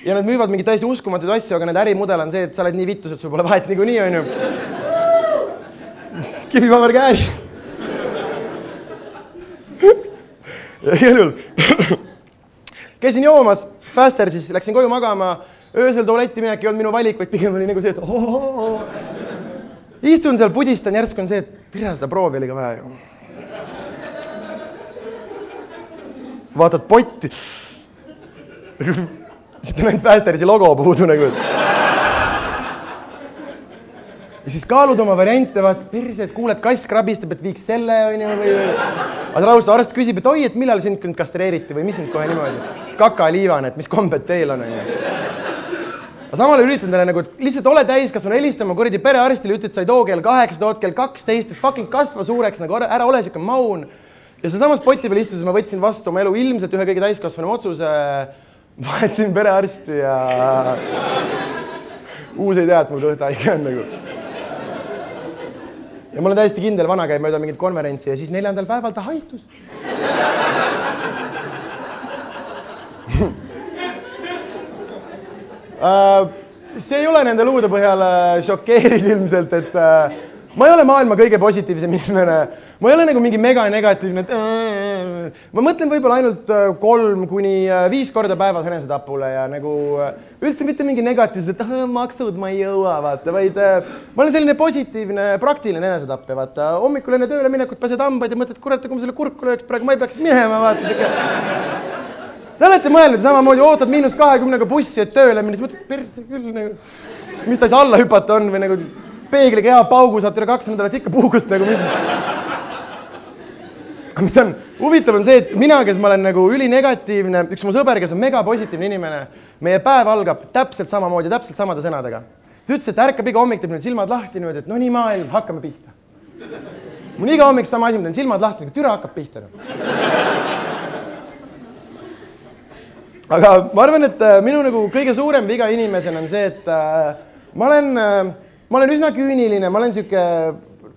ja nad müüvad mingit täiesti uskumatuid asju, aga nende ärimudel on see, et sa oled nii vittus, et sul pole vahet niikuinii, on ju. Kivipaber kääri. Ja igal juhul käisin joomas Fastersis, läksin koju magama, öösel tualetti minek ei olnud minu valik, vaid pigem oli nagu see, et istun seal, pudistan, järsku on see, et tere, seda proovi oli ka vaja. Vaatad potti. Siit on ainult Fasterisi logo puudu nagu. Ja siis kaalud oma variante, vaat perse, et kuuled, kass krabistab, et viiks selle, on ju, või... Aga raudselt arst küsib, et oi, et millal sind nüüd kastreeriti või mis nüüd kohe niimoodi? Kakaliivan, et mis kombed teil on, on ju. Aga samal üritan teile nagu, et lihtsalt ole täis, kas on helistama kuradi perearstile, ütled, sa ei too kell 8, tood kell 12, fucking kasva suureks, nagu ära ole siuke maun. Ja see samas poti peal istudes ma võtsin vastu oma elu ilmselt ühe kõige täiskasvanu otsuse, vahetsin perearsti ja uus ei tea, et mul kõhtaige on nagu. Ja ma olen täiesti kindel, vana käib mööda mingit konverentsi ja siis 4. päeval ta haistus. See ei ole nende luude põhjal šokeeriv ilmselt, et ma ei ole maailma kõige positiivsem inimene. Ma ei ole nagu mingi mega negatiivne, et ma mõtlen võib-olla ainult 3 kuni 5 korda päevas enesetapule ja nagu üldse mitte mingi negatiivsed, et maksud ma ei jõua, vaata, vaid ma olen selline positiivne, praktiline enesetapp ja vaata, hommikul enne tööle minekut pääsed hambaid ja mõtled, kurat, kui ma selle kurku lööks, praegu ma ei peaks minema, vaata, siuke. Te olete mõelnud samamoodi, ootad -20 bussi, et tööle minnes, mõtled, perse küll, nagu, mis ta siis alla hüpata on või nagu peegliga hea paugu saad üle 2 nädalat ikka puugust nagu mis on huvitav on see, et mina, kes ma olen nagu ülinegatiivne, üks mu sõber, kes on mega positiivne inimene, meie päev algab täpselt samamoodi, täpselt samade sõnadega. Ta ütles, et ärkab iga hommik, teeb need silmad lahti nüüd, et no nii maailm, hakkame pihta. Mul iga hommik sama asi, ma teen silmad lahti, türa hakkab pihta. Aga ma arvan, et minu nagu kõige suurem viga inimesena on see, et ma olen üsna küüniline, ma olen siuke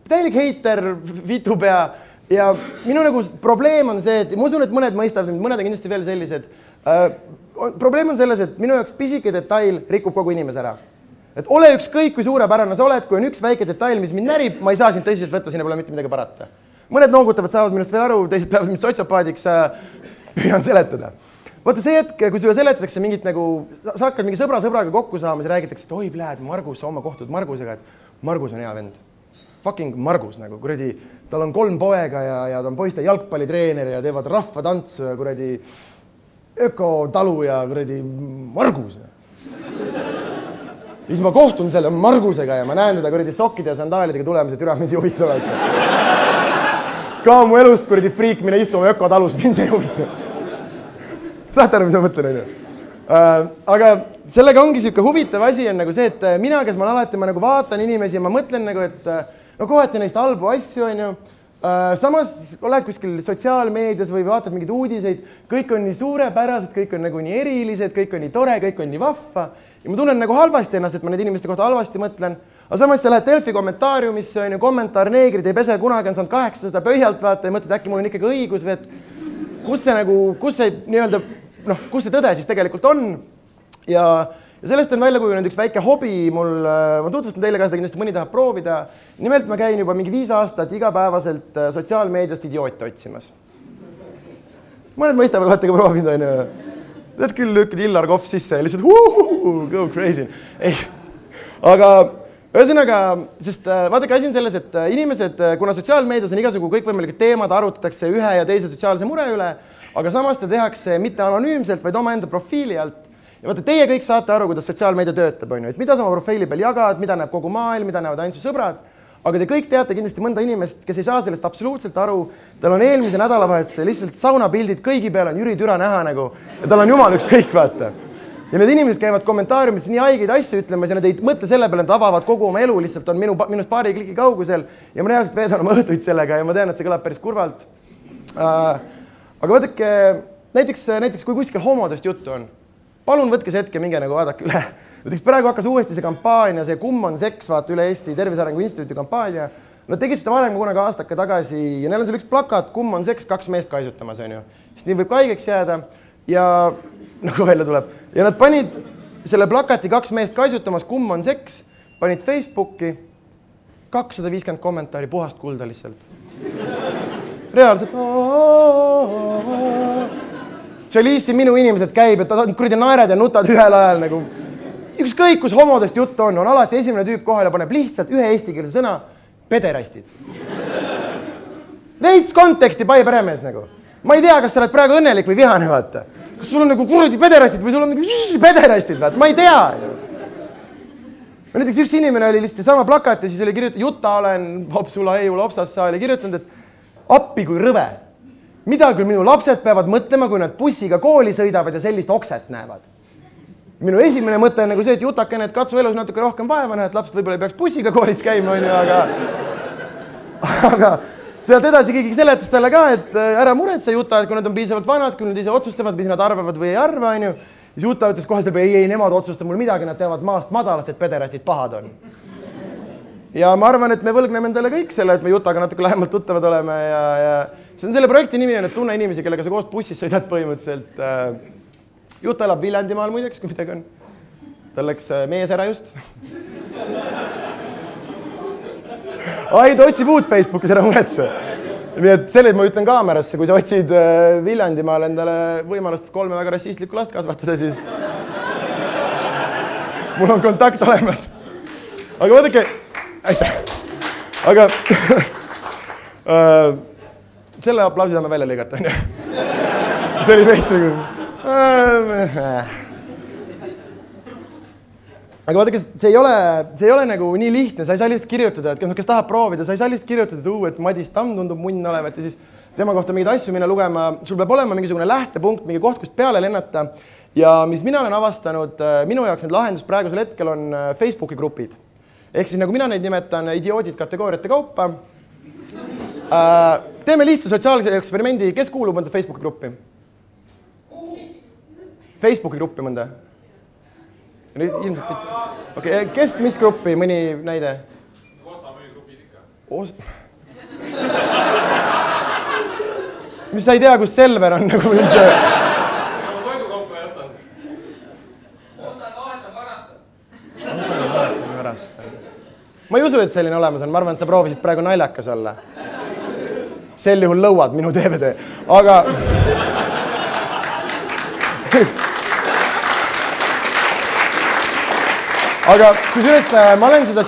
täielik heiter, vitupea ja minu nagu probleem on see, et ma usun, et mõned mõistavad, mõned on kindlasti veel sellised. Probleem on selles, et minu jaoks pisike detail rikub kogu inimese ära. Et ole ükskõik, kui suurepärane sa oled, kui on üks väike detail, mis mind närib, ma ei saa sind tõsiselt võtta, siin pole mitte midagi parata. Mõned noogutavad, saavad minust veel aru, teised peavad mind sotsiopaadiks, püüan seletada. Vaata see hetk, kui sulle seletatakse mingit nagu, sa hakkad mingi sõbraga kokku saama, siis räägitakse, et oi, pläed, Margus, oma kohtud Margusega, et Margus on hea vend. Fucking Margus nagu, kuradi, tal on 3 poega ja ta on poiste jalgpallitreener ja teevad rahvatantsu ja kuradi ökotalu ja kuradi Margus. Siis ma kohtun selle Margusega ja ma näen teda kuradi sokkide ja sandaalidega tulemas ja türa mind ei huvitavad. Ka mu elust kuradi friik, mine istuma ökotalus, mind ei huvita. Saate aru, mis ma mõtlen, on ju? Aga sellega ongi siuke huvitav asi on nagu see, et mina, kes ma alati, ma nagu vaatan inimesi ja ma mõtlen nagu, et no kohati neist halbu asju, on ju. Samas oled kuskil sotsiaalmeedias või vaatad mingeid uudiseid, kõik on nii suurepärased, kõik on nagu nii erilised, kõik on nii tore, kõik on nii vahva. Ja ma tunnen nagu halvasti ennast, et ma need inimeste kohta halvasti mõtlen. Aga samas sa lähed Delfi kommentaariumisse, on ju, kommentaar neegrid ei pese kunagi, on saanud 800 pöialt vaata ja mõtled, äkki mul on ikkagi õigus või et kus see nii-öelda kus see tõde siis tegelikult on ja sellest on välja kujunenud üks väike hobi mul, ma tutvustan teile ka seda, kindlasti mõni tahab proovida. Nimelt ma käin juba mingi 5 aastat igapäevaselt sotsiaalmeediast idioote otsimas. Mõned mõistavad, olete ka proovinud, on ju. Tead küll, lükkad Illar Kohv sisse ja lihtsalt go crazy. Aga ühesõnaga, sest vaadake, asi on selles, et inimesed, kuna sotsiaalmeedias on igasugu kõikvõimalikud teemad, arutatakse ühe ja teise sotsiaalse mure üle, aga samas ta tehakse mitte anonüümselt, vaid omaenda profiili alt. Ja vaata, teie kõik saate aru, kuidas sotsiaalmeedia töötab, on ju, et mida sa oma profiili peal jagad, mida näeb kogu maailm, mida näevad ainult su sõbrad. aga te kõik teate kindlasti mõnda inimest, kes ei saa sellest absoluutselt aru. Tal on eelmise nädalavahetuse lihtsalt saunapildid, kõigi peal on Jüri Türa näha nagu ja tal on jumal ükskõik, vaata. Ja need inimesed käivad kommentaariumis nii haigeid asju ütlemas ja nad ei mõtle selle peale, et avavad kogu oma elu, lihtsalt on minust paari kliki kaugusel ja ma reaalselt veedan oma õhtuid sellega ja ma tean, et see kõlab päris kurvalt. Aga võtke, näiteks kui kuskil homodest juttu on, palun võtke see hetke, minge nagu vaadake üle. Näiteks praegu hakkas uuesti see kampaania, see Kumm on seks, vaata üle Eesti Tervise Arengu Instituuti kampaania. Nad tegid seda varem kunagi aastake tagasi ja neil on seal üks plakat, Kumm on seks, 2 meest kaisutamas, on ju. Sest nii võib kaigeks jääda ja nagu välja tuleb. Ja nad panid selle plakati 2 meest kaisutamas, Kumm on seks, panid Facebooki 250 kommentaari puhast kulda lihtsalt. Reaalselt. Chalice'i minu inimesed käib, et kuradi naered ja nutad ühel ajal nagu. Ükskõik, kus homodest juttu on alati esimene tüüp kohal ja paneb lihtsalt ühe eestikeelse sõna pederastid. Veits konteksti pai peremees nagu. Ma ei tea, kas sa oled praegu õnnelik või vihane, vaata. Kas sul on nagu kuradi pederastid või sul on nagu pederastid, vaata, ma ei tea. Näiteks üks inimene oli lihtsalt sama plakat ja siis oli kirjutatud, Juta olen, Hopsula Heiu Lopsassa oli kirjutanud, et appi kui rõve. Mida küll minu lapsed peavad mõtlema, kui nad bussiga kooli sõidavad ja sellist okset näevad. Minu esimene mõte on nagu see, et Jutakene, et katsu elus natuke rohkem vaeva näha, et lapsed võib-olla ei peaks bussiga koolis käima, on ju, aga sealt edasi keegi seletas talle ka, et ära muretse Juta, et kui nad on piisavalt vanad, kui nad ise otsustavad, mis nad arvavad või ei arva, on ju, siis Juta ütles kohe selle peale, ei, nemad otsustab mul midagi, nad teavad maast madalast, et pederastid pahad on. Ja ma arvan, et me võlgneme endale kõik selle, et me Jutaga natuke lähemalt tuttavad oleme ja see on selle projekti nimi on, et tunne inimesi, kellega sa koos bussis sõidad põhimõtteliselt. Juta elab Viljandimaal muideks, kui midagi on. Tal läks mees ära just. Ai, ta otsib uut Facebookis ära muretse. Nii et selles ma ütlen kaamerasse, kui sa otsid Viljandimaal endale võimalust 3 väga rassistlikku last kasvatada, siis mul on kontakt olemas. Aga vaadake, aitäh. Aga selle aplausi saame välja lõigata, on ju. See oli veits nagu. Aga vaadake, see ei ole nagu nii lihtne, sa ei saa lihtsalt kirjutada, et kes tahab proovida, sa ei saa lihtsalt kirjutada, et Madis Tamm tundub munn olevat ja siis tema kohta mingeid asju minna lugema. Sul peab olema mingisugune lähtepunkt, mingi koht, kust peale lennata. Ja mis mina olen avastanud, minu jaoks need lahendus praegusel hetkel on Facebooki grupid. Ehk siis nagu mina neid nimetan idioodid kategooriate kaupa. Teeme lihtsa sotsiaalse eksperimendi, kes kuulub mõnda Facebooki gruppi? Facebooki gruppi mõnda? Okay. Kes, mis gruppi, mõni näide? Ostamüü grupid ikka. Mis sa ei tea, kus Selver on? Nagu mis see... Ma toidukaupa ei osta. Ostan, vahetan, varastan. Ma ei usu, et selline olemas on. Ma arvan, et sa proovisid praegu naljakas olla. Sel juhul lõuad minu DVD. Aga... Aga kusjuures ma olen seda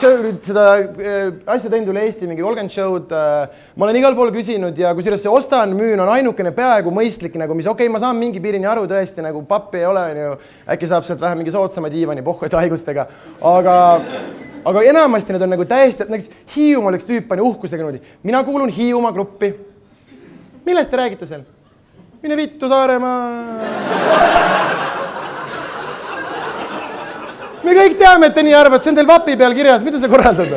asja teinud üle Eesti, mingi 30 show'd, ma olen igal pool küsinud ja kusjuures see ostan, müün on ainukene peaaegu mõistlik, nagu mis okei, ma saan mingi piirini aru tõesti, nagu pappi ei ole, äkki saab sealt vähe mingi soodsama diivani pohhuid haigustega, aga enamasti need on nagu täiesti, näiteks Hiiumaal üks tüüp pani uhkusega niimoodi, mina kuulun Hiiumaa gruppi. Millest te räägite seal? Mine vittu Saaremaa! Me kõik teame, et te nii arvad, see on teil vapi peal kirjas, mida sa korraldad?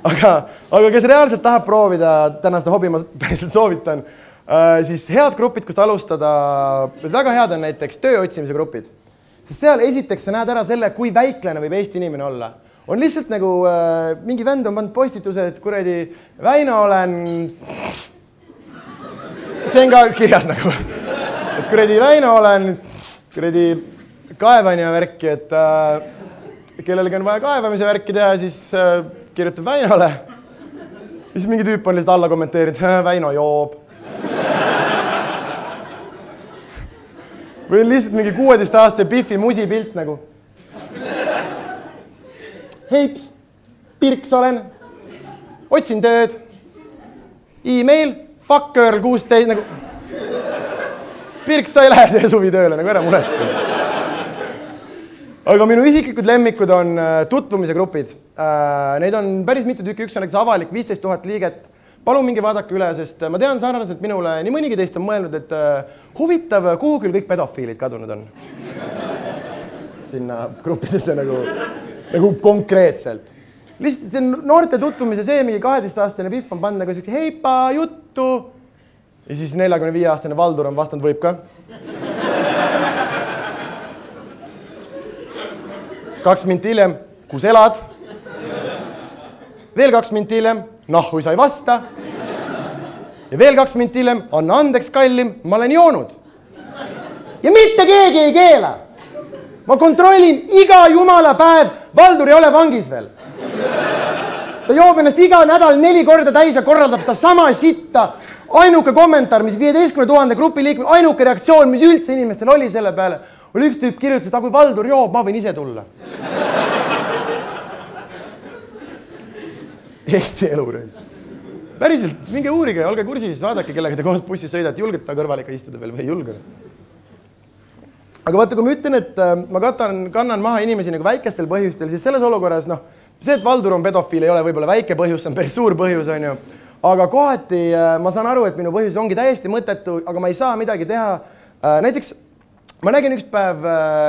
Aga kes reaalselt tahab proovida tänast hobi, ma päriselt soovitan, siis head grupid, kust alustada, väga head on näiteks tööotsimise grupid. Sest seal esiteks sa näed ära selle, kui väiklane võib Eesti inimene olla. On lihtsalt nagu mingi vend on pannud postituse, et kuradi Väino olen... See on ka kirjas nagu. Et kuradi Väino olen... kuradi kaevanja värki, et kellelegi on vaja kaevamise värki teha, siis kirjutab Väinole. Siis mingi tüüp on lihtsalt alla kommenteerinud, Väino joob. Või lihtsalt mingi 16-aastase Biffi musipilt nagu. Heips, Pirks olen, otsin tööd, e-mail, fuckgirl 16 nagu... Pirks, sa ei lähe see suvi tööle, nagu ära muretsi. aga minu isiklikud lemmikud on tutvumise grupid. Neid on päris mitu tükki, üks on näiteks avalik, 15 000 liiget. Palun minge vaadake üle, sest ma tean sarnaselt minule, nii mõnigi teist on mõelnud, et huvitav, kuhu küll kõik pedofiilid kadunud on. Sinna gruppidesse nagu konkreetselt. Lihtsalt see noorte tutvumise see, mingi 12-aastane Pihv on pannud nagu siukse heipa juttu ja siis 45-aastane Valdur on vastanud, võib ka. 2 minti hiljem, kus elad? Veel 2 minti hiljem, kui sa ei vasta. Ja veel 2 minti hiljem, anna andeks kallim, ma olen joonud. Ja mitte keegi ei keela. Ma kontrollin iga jumala päev, Valdur ei ole vangis veel. Ta joob ennast iga nädal 4 korda täis ja korraldab seda sama sitta. Ainuke kommentaar, mis 15 000 grupi liikme, ainuke reaktsioon, mis üldse inimestel oli selle peale, oli üks tüüp kirjutas, et kui Valdur joob, ma võin ise tulla. Eesti elu reis. Päriselt, minge uurige, olge kursis, vaadake, kellega te koos bussis sõidate, julgete ta kõrval ikka istuda veel või ei julge. Aga vaata, kui ma ütlen, et ma kannan maha inimesi nagu väikestel põhjustel, siis selles olukorras, see, et Valdur on pedofiil, ei ole võib-olla väike põhjus, see on päris suur põhjus, on ju. Aga kohati ma saan aru, et minu põhjus ongi täiesti mõttetu, aga ma ei saa midagi teha. Näiteks ma nägin üks päev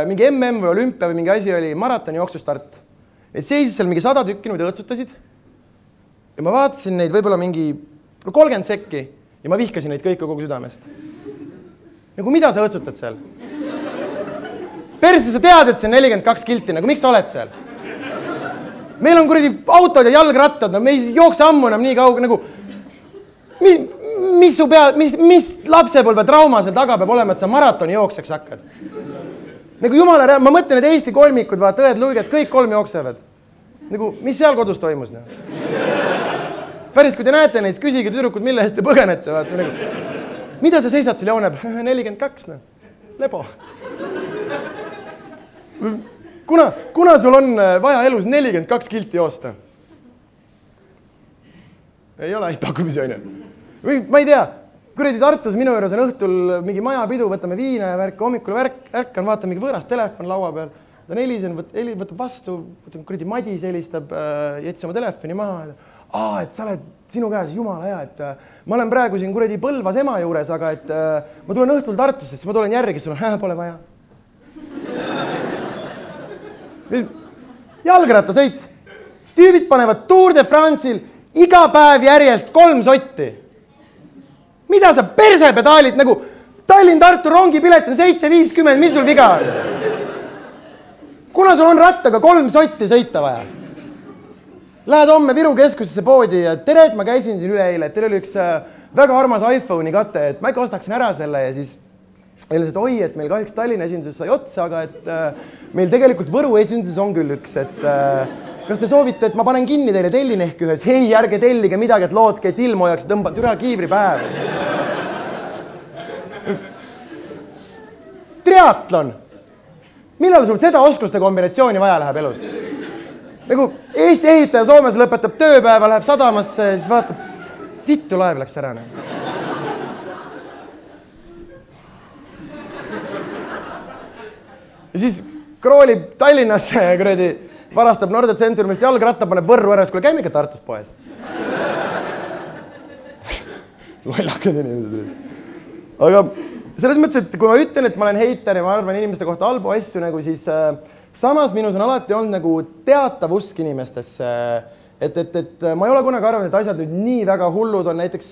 mingi MM või olümpia või mingi asi oli maratoni jooksustart. Need seisis seal mingi 100 tükki, mida õõtsutasid. Ja ma vaatasin neid võib-olla mingi 30 sekki ja ma vihkasin neid kõike kogu südamest. Nagu mida sa õõtsutad seal? Perse, sa tead, et see on 42 kilti, nagu miks sa oled seal? Meil on kuradi autod ja jalgrattad, me ei jookse ammu enam nii kauge, nagu mis lapsepõlve trauma seal taga peab olema, et sa maratoni jookseks hakkad? Nagu jumala, ma mõtlen, et Eesti kolmikud, vaata õed, luiged, kõik 3 jooksevad. Nagu, mis seal kodus toimus? Päris, kui te näete neid, küsige tüdrukud, mille eest te põgenete, vaata. Nagu, mida sa seisad seal jooneb? 42, lebo. Kuna sul on vaja elus 42 kilti joosta? Ei ole pakkumisi, on ju. Või ma ei tea, kuradi Tartus minu juures on õhtul mingi majapidu, võtame viina ja värk, hommikul ärkan, vaatan mingi võõrast telefon laua peal. Ta helisen, võtab vastu, kuradi Madis helistab, jätsi oma telefoni maha. Et sa oled sinu käes, jumala hea, et ma olen praegu siin kuradi Põlvas ema juures, aga et ma tulen õhtul Tartusse, siis ma tulen järgi, sul on, pole vaja. Jalgrattasõit. Tüübid panevad Tour de France'il iga päev järjest 3 sotti. Mida sa persepedaalid, nagu Tallinn-Tartu rongipilet on 7.50, mis sul viga on? Kuna sul on rattaga 3 sotti sõita vaja? Lähed homme Viru keskusesse poodi ja tere, et ma käisin siin üleeile, et teil oli üks väga armas iPhone'i kate, et ma ikka ostaksin ära selle ja siis öeldes, et oi, et meil kahjuks Tallinna esinduses sai otsa, aga et meil tegelikult Võru esinduses on küll üks, et kas te soovite, et ma panen kinni teile tellin ehk ühes? Ei, ärge tellige midagi, et loodke, et ilm hoiaks, tõmbad üra kiivri päev. Triatlon. Millal sul seda oskuste kombinatsiooni vaja läheb elus? Nagu Eesti ehitaja Soomes lõpetab tööpäeva, läheb sadamasse ja siis vaatab, vittu laev läks ära. Ja siis kroolib Tallinnasse ja kuradi varastab Norde Centrumist jalgratta, paneb Võrru ära, kuule käime ikka Tartus poes. Lollakad inimesed. Aga selles mõttes, et kui ma ütlen, et ma olen heiter ja ma arvan inimeste kohta halbu asju, nagu siis samas minus on alati olnud nagu teatav usk inimestesse, et ma ei ole kunagi arvanud, et asjad nüüd nii väga hullud on, näiteks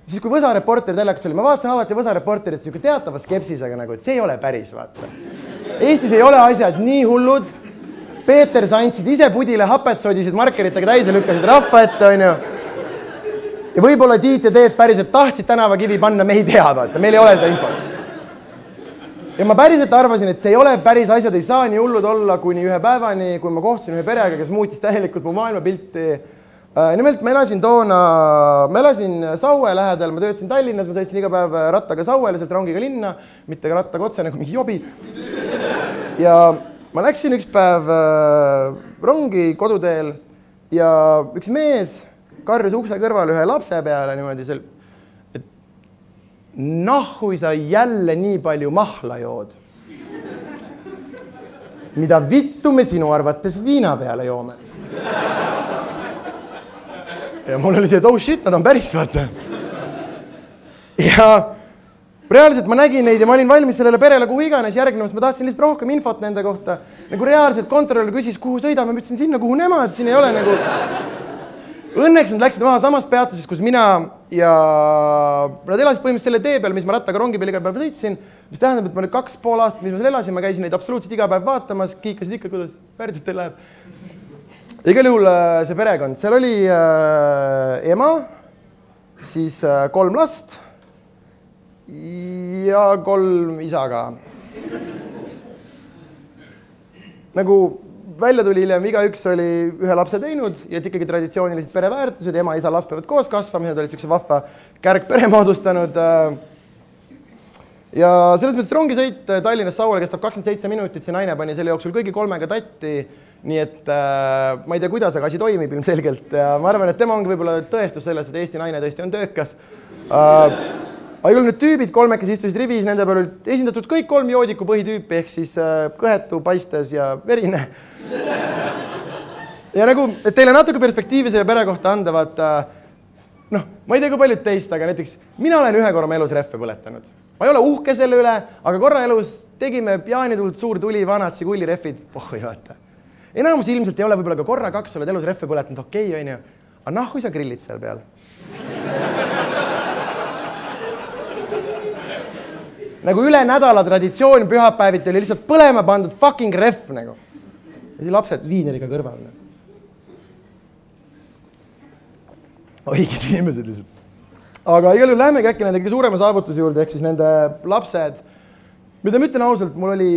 siis kui Võsa Reporteri telekas oli, ma vaatasin alati Võsa Reporterit siuke teatava skepsisega, nagu, et see ei ole päris, vaata. Eestis ei ole asjad nii hullud. Peeter sa andsid ise pudile hapet sodisid markeritega täis ja lükkasid rahva ette, on ju. Ja võib-olla Tiit ja Teet päriselt tahtsid tänavakivi panna, me ei tea, vaata, meil ei ole seda infot. Ja ma päriselt arvasin, et see ei ole päris, asjad ei saa nii hullud olla kuni ühe päevani, kui ma kohtusin ühe perega, kes muutis täielikult mu maailmapilti. Nimelt ma elasin Saue lähedal, ma töötasin Tallinnas, ma sõitsin iga päev rattaga Sauele, sealt rongiga linna, mitte ka rattaga otse nagu mingi jobi. Ja ma läksin üks päev rongi koduteel ja üks mees karjus ukse kõrval ühe lapse peale niimoodi seal, et nahui sa jälle nii palju mahla jood. mida vittu me sinu arvates viina peale joome? Ja mul oli see, et oh shit, nad on päris, vaata. Ja reaalselt ma nägin neid ja ma olin valmis sellele perele kuhu iganes järgnevast, ma tahtsin lihtsalt rohkem infot nende kohta. Nagu reaalselt kontrolli küsis, kuhu sõidame, ma ütlesin sinna, kuhu nemad, siin ei ole nagu... Õnneks nad läksid maha samas peatuses, kus mina ja nad elasid põhimõtteliselt selle tee peal, mis ma rattaga rongi peal iga päev sõitsin, mis tähendab, et ma nüüd 2,5 aastat, mis ma seal elasin, ma käisin neid absoluutselt iga päev vaatamas, kiikasid ikka, kuidas väärditel läheb. Igal juhul see perekond, seal oli ema, siis 3 last ja 3 isa ka. Nagu välja tuli hiljem, igaüks oli ühe lapse teinud ja ikkagi traditsioonilised pereväärtused, ema, isa, laps peavad koos kasvama, nad olid niisuguse vahva kärgpere moodustanud. Ja selles mõttes rongisõit Tallinnast Sauele kestab 27 minutit, see naine pani selle jooksul kõigi 3 tatti, nii et ma ei tea, kuidas, aga asi toimib ilmselgelt ja ma arvan, et tema ongi võib-olla tõestus sellest, et Eesti naine tõesti on töökas. Aga küll need tüübid 3 istusid rivis, nende peal olid esindatud kõik 3 joodiku põhitüüpi, ehk siis kõhetu, paistes ja verine. Ja nagu, et teile natuke perspektiivi selle pere kohta anda, vaata, noh, ma ei tea, kui paljud teist, aga näiteks mina olen ühe korra oma elus rehve põletanud. Ma ei ole uhke selle üle, aga korra elus tegime jaanitult suur tuli, vanad sigullirehvid, pohhui vaata. Enamus ilmselt ei ole, võib-olla ka korra 2 oled elus rehve põletanud, okei, on ju, aga nahku sa grillid seal peal. Nagu üle nädala traditsioon pühapäeviti oli lihtsalt põlema pandud fucking rehv nagu. Ja siis lapsed viineriga kõrval. Õiged inimesed lihtsalt. Aga igal juhul lähmegi äkki nende kõige suurema saavutuse juurde, ehk siis nende lapsed. Mida ma ütlen ausalt, mul oli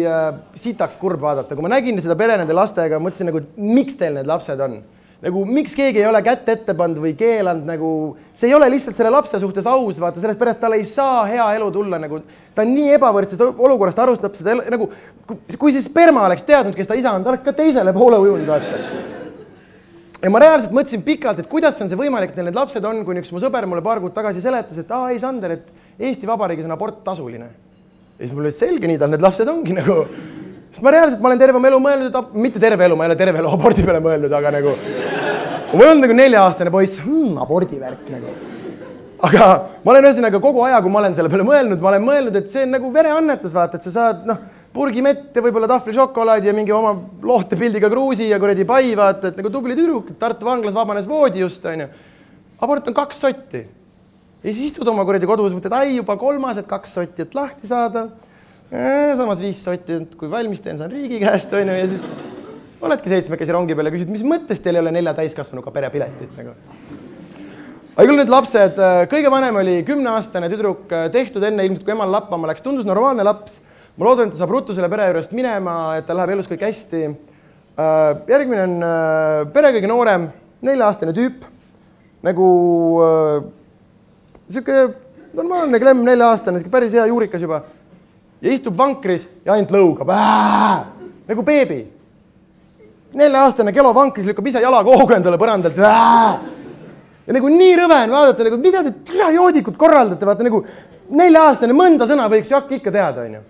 sitaks kurb vaadata. Kui ma nägin seda pere nende lastega, mõtlesin nagu, miks teil need lapsed on? Nagu, miks keegi ei ole kätt ette pannud või keelanud, nagu, see ei ole lihtsalt selle lapse suhtes aus, vaata, sellest perest tal ei saa hea elu tulla, nagu, ta on nii ebavõrdsest olukorrast arustab seda, nagu, kui siis sperma oleks teadnud, kes ta isa on, ta oleks ka teisele poole ujunud, vaata. Ja ma reaalselt mõtlesin pikalt, et kuidas on see võimalik, et need lapsed on, kui üks mu sõber mulle paar kuud tagasi seletas, et ei Sander, et Eesti Vabariigis on abort tasuline. Ja siis mul oli selge nii, tal need lapsed ongi nagu... Sest ma reaalselt, ma olen terve elu mõelnud, mitte terve elu, ma ei ole terve elu abordi peale mõelnud, aga nagu... Ma olen nagu 4-aastane poiss, abordivärk nagu. Aga ma olen ühesõnaga kogu aja, kui ma olen selle peale mõelnud, ma olen mõelnud, et see on nagu vereannetus, vaata, et sa saad, noh, purgimett ja võib-olla tahvli šokolaadi ja mingi oma lohtepildiga kruusi ja kuradi pai, vaata, et nagu tubli tüdruk, Tartu vanglas vabanes voodi just, on ju. Abort on 2 sotti. Ja siis istud oma kuradi kodus, mõtled, juba 3, 2 sotti, et lahti saada. Samas 5 sotti, kui valmis teen, saan riigi käest, on ju, ja siis oledki 7 rongi peale ja küsid, mis mõttes teil ei ole 4 täiskasvanuga perepiletit nagu. Aga küll need lapsed, kõige vanem oli 10-aastane tüdruk, tehtud enne ilmselt, kui emal lappama läks, tundus normaalne laps. Ma loodan, et ta saab ruttu selle pere juurest minema, et ta läheb elus kõik hästi. Järgmine on pere kõige noorem, 4-aastane tüüp, nagu siuke normaalne klemm 4-aastane, päris hea juurikas juba. Ja istub vankris ja ainult lõugab. Nagu beebi. 4-aastane kelo vankris lükkab ise jala koogu endale põrandalt. Ja nagu nii rõve on vaadata, nagu, mida te joodikud korraldate, vaata nagu 4-aastane mõnda sõna võiks jakk ikka teada, on ju.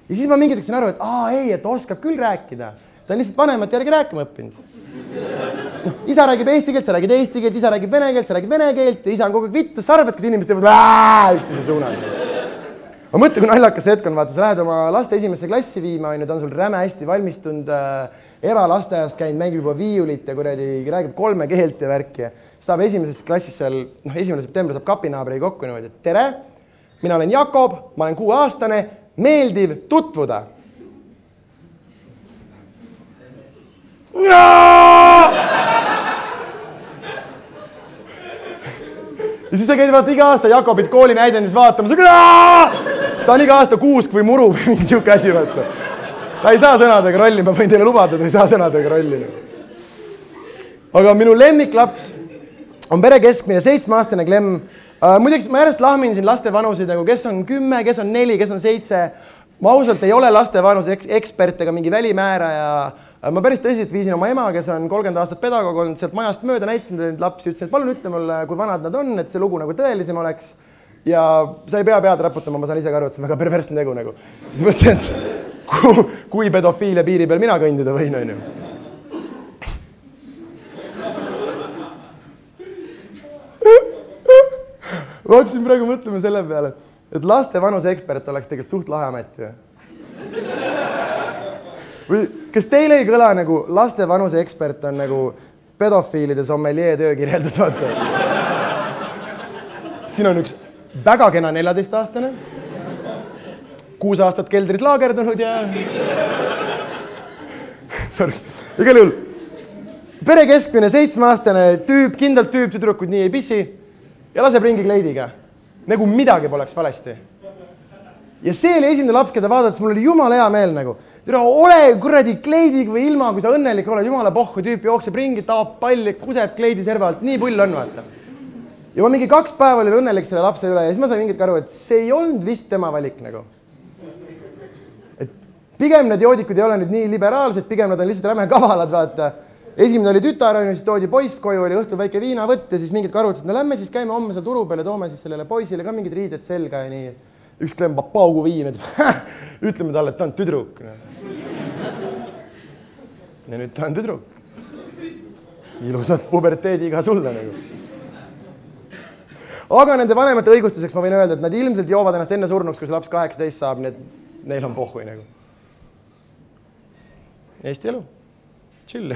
Ja siis ma mingiteks aru, et ei, et oskab küll rääkida. Ta on lihtsalt vanemat järgi rääkima õppinud. No, isa räägib eesti keelt, sa räägid eesti keelt, isa räägib vene keelt, sa räägid vene keelt ja isa on kogu aeg vittu, sa arvad, et inimesed teevad üksteise suunal. Ma mõtle, kui naljakas hetk on, vaata, sa lähed oma laste esimesse klassi viima, on ju, ta on sul räme hästi valmistunud, eralasteaias käinud, mängib juba viiulit ja kuradi räägib 3 keelt ja värki ja saab esimeses klassis seal, 1. september saab kapinaabri kokku niimoodi, et tere, mina olen Jakob, ma olen 6-aastane, meeldiv tutvuda. Ja siis sa käid vaata iga aasta Jakobit kooli näidendis vaatama, ta on iga aasta kuusk või muru või mingi siuke asi, vaata. Ta ei saa sõnadega rolli, ma võin teile lubada, ta ei saa sõnadega rolli. Aga minu lemmiklaps on pere keskmine 7-aastane klemm. Muideks, ma järjest lahmin siin laste vanusid, nagu kes on 10, kes on 4, kes on 7. Ma ausalt ei ole laste vanus ekspert ega mingi välimääraja. Ma päris tõsiselt viisin oma ema, kes on 30 aastat pedagoog olnud, sealt majast mööda näitasin neid lapsi, ütlesin, et palun ütle mulle, kui vanad nad on, et see lugu nagu tõelisem oleks. Ja sa ei pea pead raputama, ma saan ise ka aru, et see on väga perversne tegu nagu. Siis mõtlesin, et kui pedofiilia piiri peal mina kõndida võin, on ju. Ma hakkasin praegu mõtlema selle peale, et laste vanuse ekspert oleks tegelikult suht lahe amet ju. Või kas teile ei kõla nagu laste vanuse ekspert on nagu pedofiilide sommeljee töökirjeldus, vaata? Siin on üks väga kena 14-aastane, 6 aastat keldris laagerdunud ja... Sorry, igal juhul. Pere keskmine 7-aastane tüüp, kindlalt tüüp, tüdrukud nii ei pissi ja laseb ringi kleidiga. Nagu midagi poleks valesti. Ja see oli esimene laps, keda vaadates, mul oli jumala hea meel nagu. Ole kuradi kleidig või ilma, kui sa õnnelik oled, jumala pohhu tüüp jookseb ringi, taab palli, kuseb kleidi serva alt, nii pull on, vaata. Ja ma mingi 2 päeva olin õnnelik selle lapse üle ja siis ma sain mingit aru, et see ei olnud vist tema valik nagu. Et pigem need joodikud ei ole nüüd nii liberaalsed, pigem nad on lihtsalt räme kavalad, vaata. Esimene oli tütar, siis toodi poiss koju, oli õhtul väike viinavõtt ja siis mingid karvud, et me lähme siis käime homme seal turu peal ja toome siis sellele poisile ka mingid riided selga ja nii. Üks klembab paugu viin, et ütleme talle, et ta on tüdruk. Ja nüüd ta on tüdruk. Ilusad puberteediga sulle nagu. Aga nende vanemate õigustuseks ma võin öelda, et nad ilmselt joovad ennast enne surnuks, kui see laps 18 saab, nii et neil on pohhui nagu. Eesti elu. Chill.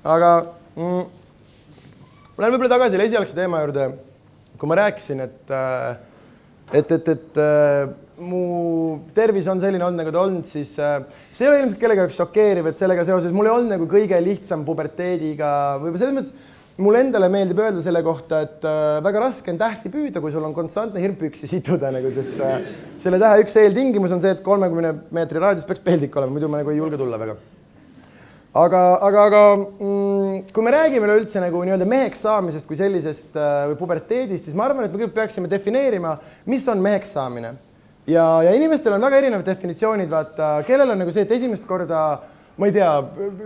Aga ma lähen võib-olla tagasi selle esialgse teema juurde, kui ma rääkisin, et mu tervis on selline olnud, nagu ta olnud, siis see ei ole ilmselt kellega šokeeriv, et sellega seoses mul ei olnud nagu kõige lihtsam puberteediga, või selles mõttes mulle endale meeldib öelda selle kohta, et väga raske on tähti püüda, kui sul on konstantne hirm püksi situda, nagu, sest selle tähe üks eeltingimus on see, et 30 meetri raadius peaks peldik olema, muidu ma nagu ei julge tulla väga. Aga kui me räägime üldse nagu nii-öelda meheks saamisest kui sellisest või puberteedist, siis ma arvan, et me kõik peaksime defineerima, mis on meheks saamine. Ja inimestel on väga erinevad definitsioonid, vaata, kellel on nagu see, et esimest korda, ma ei tea,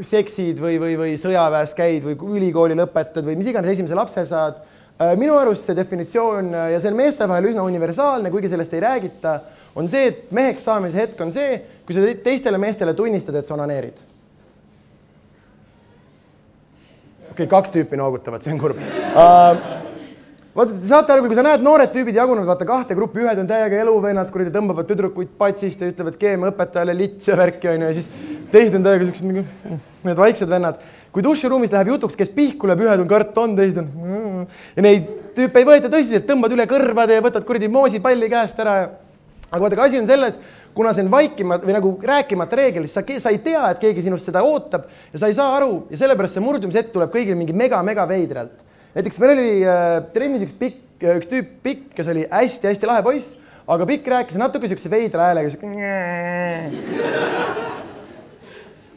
seksid või sõjaväes käid või ülikooli lõpetad või mis iganes esimese lapse saad. Minu arust see definitsioon ja see on meeste vahel üsna universaalne, kuigi sellest ei räägita, on see, et meheks saamise hetk on see, kui sa teistele meestele tunnistad, et sa onaneerid. Okei, 2 tüüpi noogutavad, see on kurb. Vaata, te saate aru, kui sa näed noored tüübid jagunud, vaata 2 gruppi, ühed on täiega eluvennad, kui te tõmbavad tüdrukuid patsist ja ütlevad keemiaõpetajale lits ja värki, on ju, ja siis teised on täiega sellised need vaiksed vennad. Kui duširuumis läheb jutuks, kes pihku läheb, ühed on karton, teised on... Ja neid tüüpe ei võeta tõsiselt, tõmbad üle kõrvade ja võtad kuradi moosipalli käest ära. Aga vaata, asi on selles, kuna see on vaikimata või nagu rääkimata reegel, siis sa ei tea, et keegi sinust seda ootab ja sa ei saa aru ja sellepärast see murdumishetk tuleb kõigil mingi mega veidralt. Näiteks meil oli trennis üks tüüp Pikk, kes oli hästi lahe poiss, aga Pikk rääkis natuke siukse veidra häälega.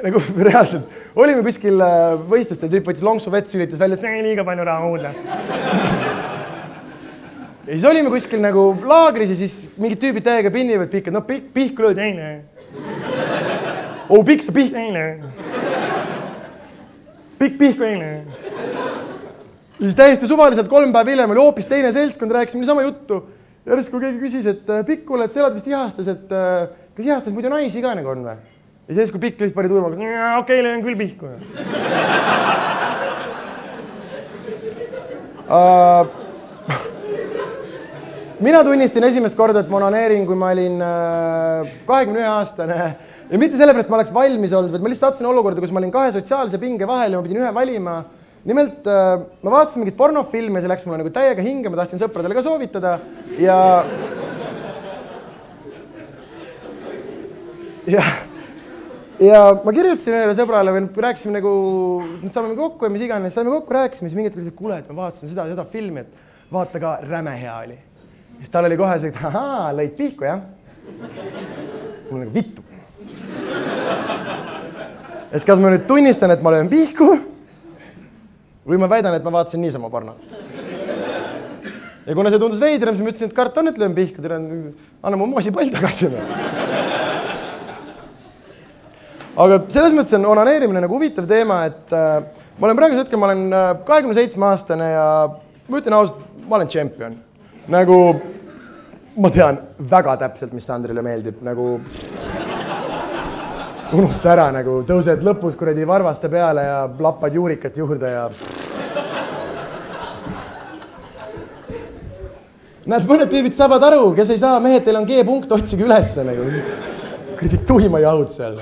Nagu reaalselt. Olime kuskil võistlustel, tüüp võttis lonksu vett, sülitas välja, see on liiga palju rahuda. Ja siis olime kuskil nagu laagris ja siis mingid tüübid täiega pinnivad Pikk, et no Pihku lööd eile. Pikk, sa Pihk eile. Pihku eile. Ja siis täiesti suvaliselt 3 päeva hiljem oli hoopis teine seltskond, rääkisime sama juttu. Järsku keegi küsis, et Pikkule, et sa elad vist ihastas, et kas ihastas muidu naisi ka nagu on või? Ja siis, kui Pikk lihtsalt pani tuima, okei, löön küll Pihku. Mina tunnistin esimest korda, et ma onaneerin, kui ma olin 21-aastane ja mitte sellepärast, et ma oleks valmis olnud, vaid ma lihtsalt sattusin olukorda, kus ma olin 2 sotsiaalse pinge vahel ja ma pidin ühe valima. Nimelt ma vaatasin mingit pornofilmi ja see läks mulle nagu täiega hinge, ma tahtsin sõpradele ka soovitada ja ma kirjutasin ühele sõbrale või rääkisime nagu, saame kokku ja mis iganes, saime kokku, rääkisime, siis mingid ütlesid, kuule, et ma vaatasin seda filmi, et vaata ka, räme hea oli. Siis tal oli kohe see, et ahaa, lõid pihku, jah? Mul on nagu vittu. Et kas ma nüüd tunnistan, et ma löön pihku või ma väidan, et ma vaatasin niisama porno. Ja kuna see tundus veidram, siis ma ütlesin, et karton, et löön pihku, anna mu moosipall tagasi. Aga selles mõttes on onaneerimine nagu huvitav teema, et ma olen praegu hetkel, ma olen 27-aastane ja ma ütlen ausalt, ma olen tšempion. Nagu ma tean väga täpselt, mis Sandrile meeldib, nagu unusta ära, nagu tõused lõpus kuradi varvaste peale ja lappad juurikat juurde ja näed, mõned tüübid saavad aru, kes ei saa, mehed, teil on G-punkt, otsige ülesse nagu. Kuradi tuima jahud seal.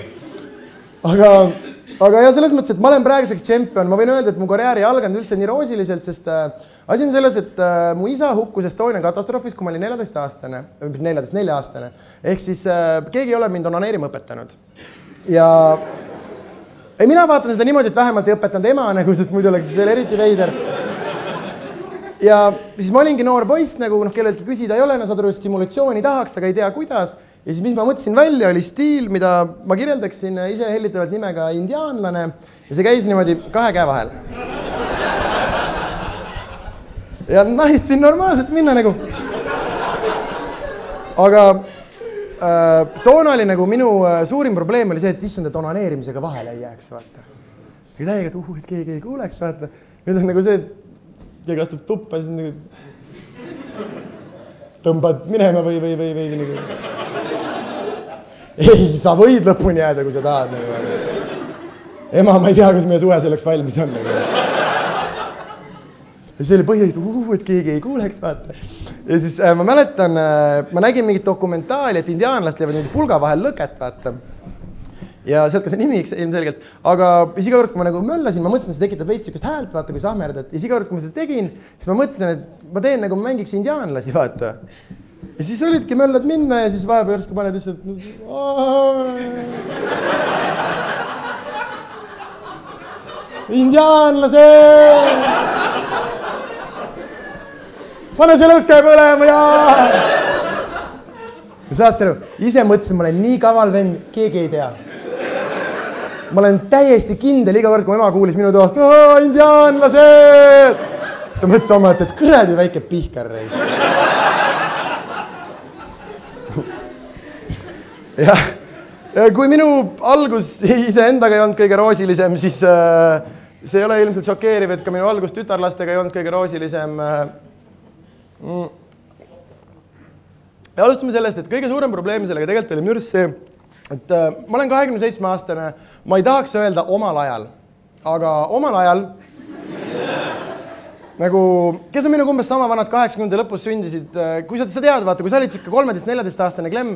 Aga ja selles mõttes, et ma olen praeguseks tšempion, ma võin öelda, et mu karjääri ei alganud üldse nii roosiliselt, sest asi on selles, et mu isa hukkus Estonian katastroofis, kui ma olin 14-aastane, 4-aastane. Ehk siis keegi ei ole mind onaneerima õpetanud. Ja mina vaatan seda niimoodi, et vähemalt ei õpetanud ema, nagu, sest muidu oleks veel eriti veider. Ja siis ma olingi noor poiss, nagu kelleltki küsida ei ole, saad aru, stimulatsiooni tahaks, aga ei tea kuidas. Ja siis mis ma mõtlesin välja, oli stiil, mida ma kirjeldaksin ise hellitavalt nimega indiaanlane ja see käis niimoodi 2 käe vahel. Ja nahistasin normaalselt minna nagu. Aga toona oli nagu minu suurim probleem oli see, et issand, et onaneerimisega vahele ei jääks, vaata. Ja täiega, et keegi ei kuuleks, vaata. Nüüd on nagu see, et keegi astub tuppa, siis nagu tõmbad minema või nagu. Ei, sa võid lõpuni jääda, kui sa tahad. Nagu. Ema, ma ei tea, kas meie suhe selleks valmis on. Nagu. Ja see oli põhjus, et keegi ei kuuleks, vaata. Ja siis ma mäletan, ma nägin mingit dokumentaali, et indiaanlast leevad mingi pulga vahel lõket, vaata. Ja sealt ka see nimi ilmselgelt. Aga iga kord, kui ma nagu möllasin, ma mõtlesin, et see tekitab veits sükest häält, vaata, kui sahmerdad. Ja iga kord, kui ma seda tegin, siis ma mõtlesin, et ma teen nagu mängiks indiaanlasi, vaata. Ja siis olidki möllad minna ja siis vahepeal järsku paned lihtsalt indiaanlase! Pane see lõkke põlema ja! Ja saad selle, ise mõtlesin, ma olen nii kaval vend, keegi ei tea. Ma olen täiesti kindel iga kord, kui ema kuulis minu toast, indiaanlased! Siis ta mõtles oma, et kõredi väike pihkar reis. Ja kui minu algus iseendaga ei olnud kõige roosilisem, siis see ei ole ilmselt šokeeriv, et ka minu algus tütarlastega ei olnud kõige roosilisem. Ja alustame sellest, et kõige suurem probleem sellega tegelikult oli minu arust see, et ma olen 27-aastane, ma ei tahaks öelda omal ajal, aga omal ajal nagu, kes on minuga umbes sama vanad 80 lõpus sündisid, kui sa tead, vaata, kui sa olid ikka 13-14-aastane Klemm,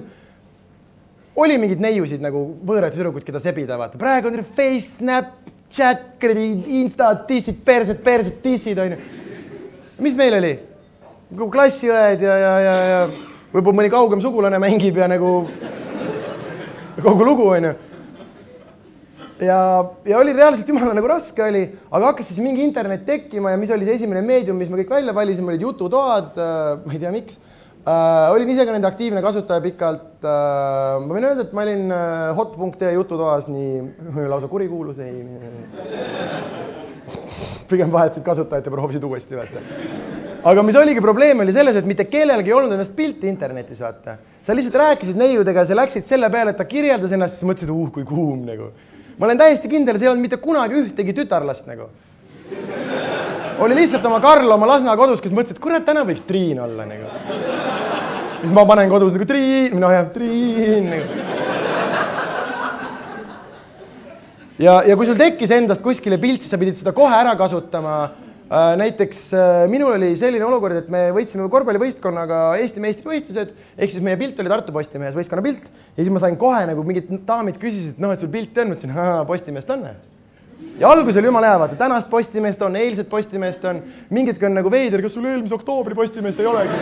oli mingid neiusid nagu võõrad sürugud, keda sebida, vaata. Praegu on Face, Snap, Chat, Insta, tissid, perset, tissid, on ju. Mis meil oli? Klassiõed ja võib-olla mõni kaugem sugulane mängib ja nagu kogu lugu, on ju. Ja oli reaalselt jumala nagu raske oli, aga hakkas siis mingi internet tekkima ja mis oli see esimene meedium, mis me kõik välja valisime, olid jututoad, ma ei tea miks. Olin ise ka nende aktiivne kasutaja pikalt. Ma võin öelda, et ma olin hot.ee jututoas nii lausa kurikuulus. Pigem vahetasid kasutajat ja proovisid uuesti. Vaata. Aga mis oligi probleem oli selles, et mitte kellelgi ei olnud ennast pilti internetis. Vaata. Sa lihtsalt rääkisid neiudega ja sa läksid selle peale, et ta kirjeldas ennast, siis mõtlesid, kui kuum. Nagu. Ma olen täiesti kindel, et see ei olnud mitte kunagi ühtegi tütarlast. Nagu. Oli lihtsalt oma Karl oma Lasna kodus, kes mõtles, et kurat, täna võiks Triin olla. Nagu. Mis ma panen kodus nagu Triin, Triin. Nagu. Ja kui sul tekkis endast kuskile pilt, siis sa pidid seda kohe ära kasutama. Näiteks minul oli selline olukord, et me võitsime korvpallivõistkonnaga Eesti meistrivõistlused, ehk siis meie pilt oli Tartu Postimehes võistkonna pilt ja siis ma sain kohe nagu mingid daamid küsisid, et sul pilti on, mõtlesin, Postimeest on. Ja algus oli jumala hea, vaata, tänast Postimeest on, eilset Postimeest on, mingitki on nagu veider, kas sul eelmise oktoobri Postimeest ei olegi.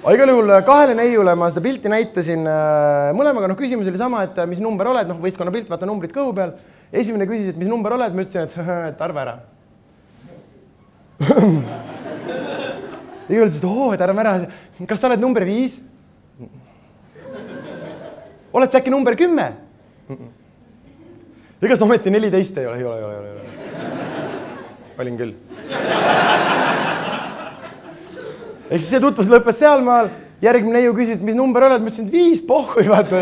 Aga igal juhul 2 neiule ma seda pilti näitasin mõlemaga, küsimus oli sama, et mis number oled, võistkonna pilt, vaata numbrid kõhu peal. Esimene küsis, et mis number oled, ma ütlesin, et arva ära. Igal ütles, et arva ära, kas sa oled number 5? Oled sa äkki number 10? Ega sa ometi 14 ei ole. Olin küll. Ehk siis see tutvus lõppes sealmaal, järgmine neiu küsis, mis number oled, ma ütlesin, et 5, pohhui, vaata.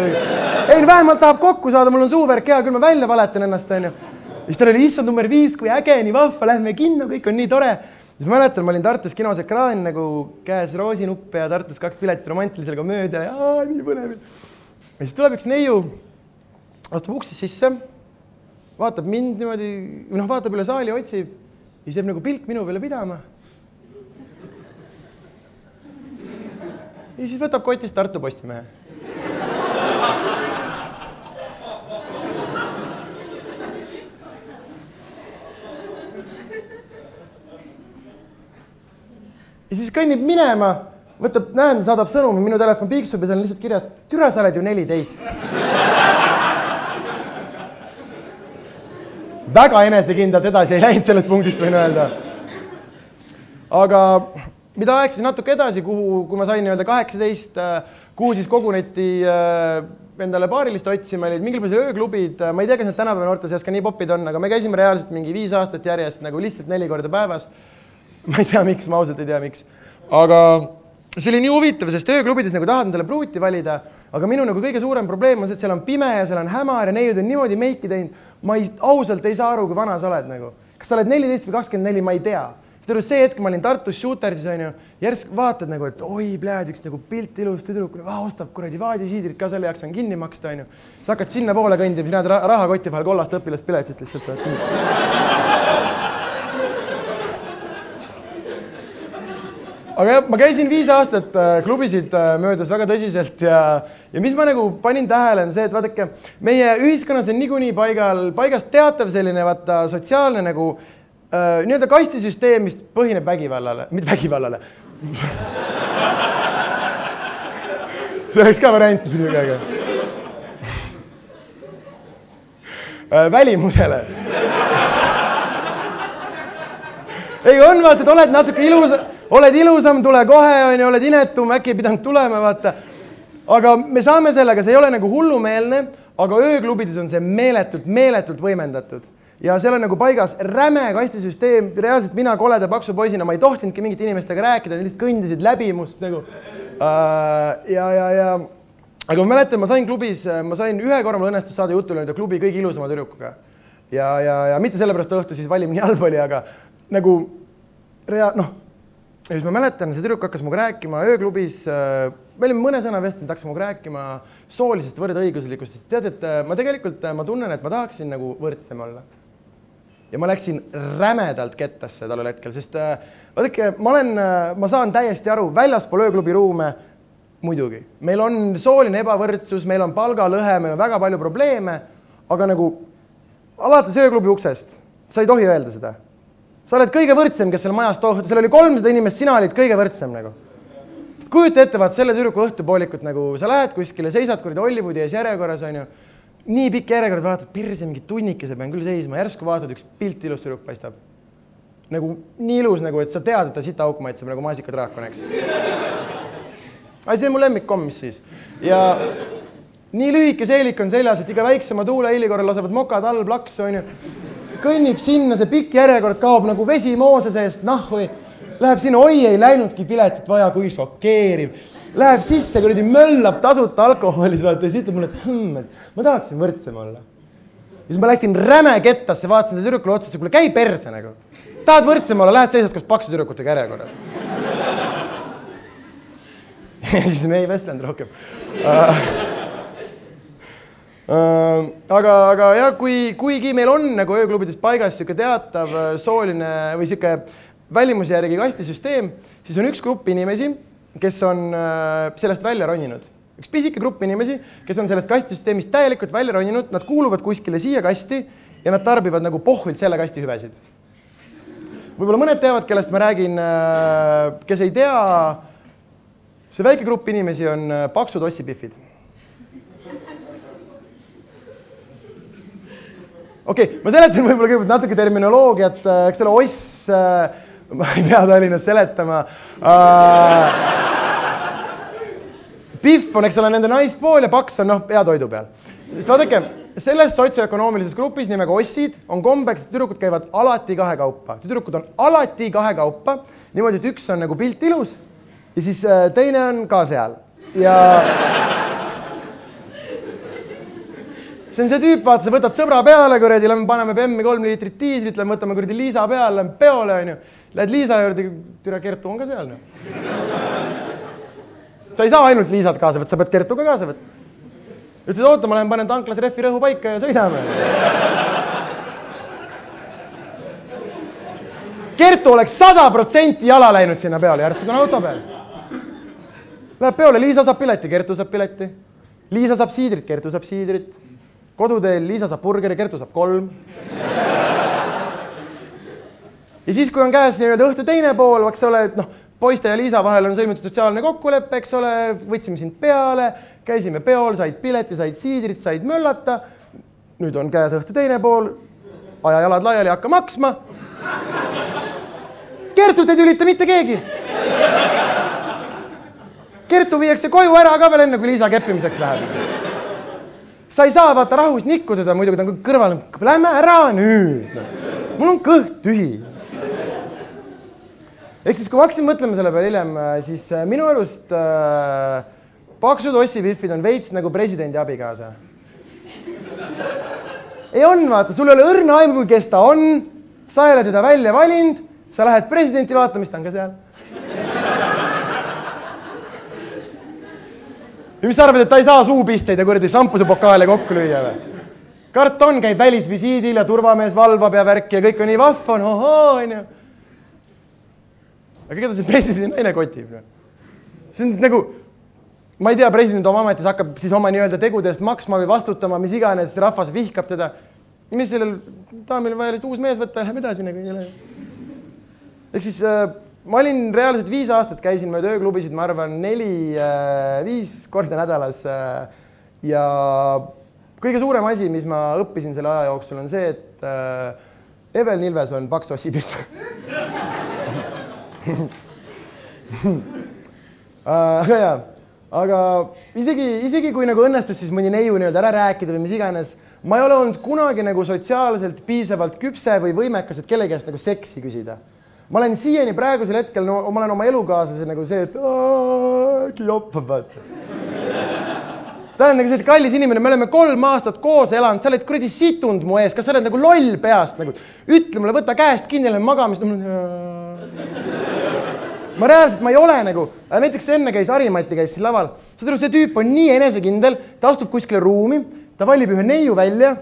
Ei, vähemalt tahab kokku saada, mul on suuvärk hea, küll ma välja valetan ennast, on ju. Siis tal oli issand number 5, kui äge, nii vahva, lähme kinno, kõik on nii tore. siis ma mäletan, ma olin Tartus kinos ekraan nagu käes roosinupp ja Tartus 2 piletit romantilisele komöödia ja nii põnev. Ja siis tuleb üks neiu, astub uksest sisse, vaatab mind niimoodi, vaatab üle saali, otsib ja siis jääb nagu pilk minu peale pidama. Ja siis võtab kotist Tartu Postimehe. Ja siis kõnnib minema, võtab, näen, saadab sõnumi, minu telefon piiksub ja seal on lihtsalt kirjas, türa, sa oled ju 14. Väga enesekindlalt edasi ei läinud sellest punktist, võin öelda. Aga mida aegsin natuke edasi, kui ma sain 18, kuhu siis koguneti endale paarilist otsima, olid mingil põhjusel ööklubid, ma ei tea, kas need tänapäeva noorte seas ka nii popid on, aga me käisime reaalselt mingi 5 aastat järjest nagu lihtsalt 4 korda päevas. Ma ei tea, miks, ma ausalt ei tea, miks. Aga see oli nii huvitav, sest ööklubides nagu tahad endale pruuti valida, aga minu nagu kõige suurem probleem on see, et seal on pime ja seal on hämar ja neiud on niimoodi meiki teinud. Ma ausalt ei saa aru, kui vana sa oled nagu. Kas sa oled 14 või 24, ma ei tea. See hetk, ma olin Tartus Shootersis, järsk vaatad nagu, et oi, pläed, üks nagu pilt ilus tüdruk, ostab kuradi vaadisiidrit ka selle jaoks on kinni maksta. Sa hakkad sinna poole kõndima, siis näed rahakoti vahel kollast õpilaspiletit lihtsalt. Aga jah, ma käisin 5 aastat klubisid möödas väga tõsiselt ja mis ma nagu panin tähele on see, et vaadake, meie ühiskonnas on niikuinii paigast teatav selline sotsiaalne nagu nii-öelda kastisüsteem, mis põhineb vägivallale, mitte vägivallale. See oleks ka variant midagi. Välimusele. Ei on, vaata, et oled natuke oled ilusam, tule kohe, oled inetum, äkki ei pidanud tulema, vaata. Aga me saame sellega, see ei ole nagu hullumeelne, aga ööklubides on see meeletult võimendatud. Ja seal on nagu paigas räme kastisüsteem, reaalselt mina koleda paksu poisina, ma ei tohtinudki mingite inimestega rääkida, lihtsalt kõndisid läbi must nagu. Aga ma mäletan, ma sain klubis, ühe korra mul õnnestus saada jutule klubi kõige ilusama tüdrukuga. Ja mitte sellepärast õhtu siis valim nii halb oli, aga nagu ja siis ma mäletan, see tüdruk hakkas muga rääkima ööklubis, me olime mõne sõna vestlenud, hakkas muga rääkima soolisest võrdõiguslikust, sest tead, et ma tunnen, et ma tahaksin nagu võrdsem olla. Ja ma läksin rämedalt kettasse tollel hetkel, sest vaadake, ma saan täiesti aru, väljaspool ööklubi ruume muidugi. Meil on sooline ebavõrdsus, meil on palgalõhe, meil on väga palju probleeme, aga nagu alates ööklubi uksest, sa ei tohi öelda seda. Sa oled kõige võrdsem, kes seal majas tohtud, seal oli 300 inimest, sina olid kõige võrdsem nagu. Sest kujuta ette, vaat selle tüdruku õhtupoolikut nagu, sa lähed kuskile, seisad kuradi Hollywoodi ees järjekorras, nii pikk järjekord, vaatad pirsi mingi tunnikese, pean küll seisma, järsku vaatad, üks pilt ilus tüdruk paistab. Nagu nii ilus, nagu, et sa tead, et ta sita auk maitseb nagu maasikatraakon, eks. See on mu lemmikkomm, mis siis. Ja nii lühike seelik on seljas, et iga väiksema tuule hiili korral lasavad mokad all plaksu, kõnnib sinna, see pikk järjekord kaob nagu vesi moose seest, nahvi, läheb sinna, oi ei läinudki piletit vaja, kui šokeeriv. Läheb sisse, kuradi möllab tasuta alkoholis, vaata, ja siis ütleb mulle, et ma tahaksin võrdsem olla. Ja siis ma läksin räme kettasse, vaatasin seda tüdrukule otsast, kuule, käi perse nagu. Tahad võrdsem olla, lähed seisad koos paksu tüdrukutega järjekorras. Ja siis me ei vestlenud rohkem. Aga jah, kuigi meil on nagu ööklubides paigas siuke teatav sooline või siuke välimuse järgi kastisüsteem, siis on üks grupp inimesi, kes on sellest välja roninud. Üks pisike grupp inimesi, kes on sellest kastisüsteemist täielikult välja roninud, nad kuuluvad kuskile siia kasti ja nad tarbivad nagu pohvilt selle kasti hüvesid. Võib-olla mõned teavad, kellest ma räägin, kes ei tea, see väike grupp inimesi on paksud ossipihvid. Okei, ma seletan võib-olla kõigepealt natuke terminoloogiat, eks selle oss, ma ei pea Tallinnas seletama. Pihv on, eks ole, nende naispool ja paks on hea toidu peal. Sest vaadake, selles sotsioökonoomilises grupis nimega ossid on kombeks, et tüdrukud käivad alati 2 kaupa. Tüdrukud on alati 2 kaupa, niimoodi, et üks on nagu pilt ilus ja siis teine on ka seal. Ja see on see tüüp, vaata, sa võtad sõbra peale, kuradi, lähme paneme Bemmi 3 liitrit diislit, lähme võtame kuradi Liisa peale, lähme peole, onju. Lähed Liisa juurde, türa Kertu on ka seal. Sa ei saa ainult Liisat kaasa võtta, sa pead Kertu ka kaasa võtta. Ütled, oota, ma lähen panen tanklas rehvi rõhu paika ja sõidame. Kertu oleks 100% jala läinud sinna peale, järsku ta on auto peal. Läheb peole, Liisa saab pileti, Kertu saab pileti. Liisa saab siidrit, Kertu saab siidrit. Koduteel Liisa saab burgeri, Kertu saab 3. Ja siis, kui on käes õhtu teine pool, eks ole, et poiste ja Liisa vahel on sõlmitud sotsiaalne kokkulepe, eks ole, võtsime sind peale, käisime peol, said pileti, said siidrit, said möllata. Nüüd on käes õhtu teine pool, aja jalad laiali, hakka maksma. Kertut ei tülita mitte keegi. Kertu viiakse koju ära ka veel enne, kui Liisa keppimiseks läheb. Sa ei saa vaata rahus nikkuda, muidugi ta on kõrval. Lähme ära nüüd. Mul on kõht tühi. Ehk siis, kui ma hakkasin mõtlema selle peale hiljem, siis minu arust paksud ossipihvid on veits nagu presidendi abikaasa. Ei on, vaata, sul ei ole õrna aimu, kes ta on, sa ei ole teda välja valinud, sa lähed presidenti vaatamist, ta on ka seal. Ja mis sa arvad, et ta ei saa suupisteid ja kuradi šampuse pokaale kokku lüüa või? Karton käib välisvisiidil ja turvamees valvab ja värk ja kõik on nii vahva, onju. Aga keda see presidendi naine kotib? See on nagu, ma ei tea, president oma ametis hakkab siis oma nii-öelda tegudest maksma või vastutama, mis iganes rahvas vihkab teda. Ja mis sellel daamil vaja uus mees võtta ja läheb edasi nagu. Ehk siis ma olin reaalselt 5 aastat, käisin mööda ööklubisid, ma arvan 4-5 korda nädalas ja kõige suurem asi, mis ma õppisin selle aja jooksul on see, et Evel Nilves on paks ossipihv. Aga isegi kui nagu õnnestus siis mõni neiu nii-öelda ära rääkida või mis iganes, ma ei ole olnud kunagi nagu sotsiaalselt piisavalt küpse või võimekas, et kellegi käest nagu seksi küsida. Ma olen siiani praegusel hetkel, ma olen oma elukaaslase nagu see, et äkki joppab, vaata. Ta on nagu see, et kallis inimene, me oleme 3 aastat koos elanud, sa oled kuradi sitund mu ees, kas sa oled nagu loll peast, nagu ütle mulle, võta käest kinni, lähen magamist. Ma reaalselt, ma ei ole nagu, näiteks enne käis Harimati käis siin laval, see tüüp on nii enesekindel, ta astub kuskile ruumi, ta valib ühe neiu välja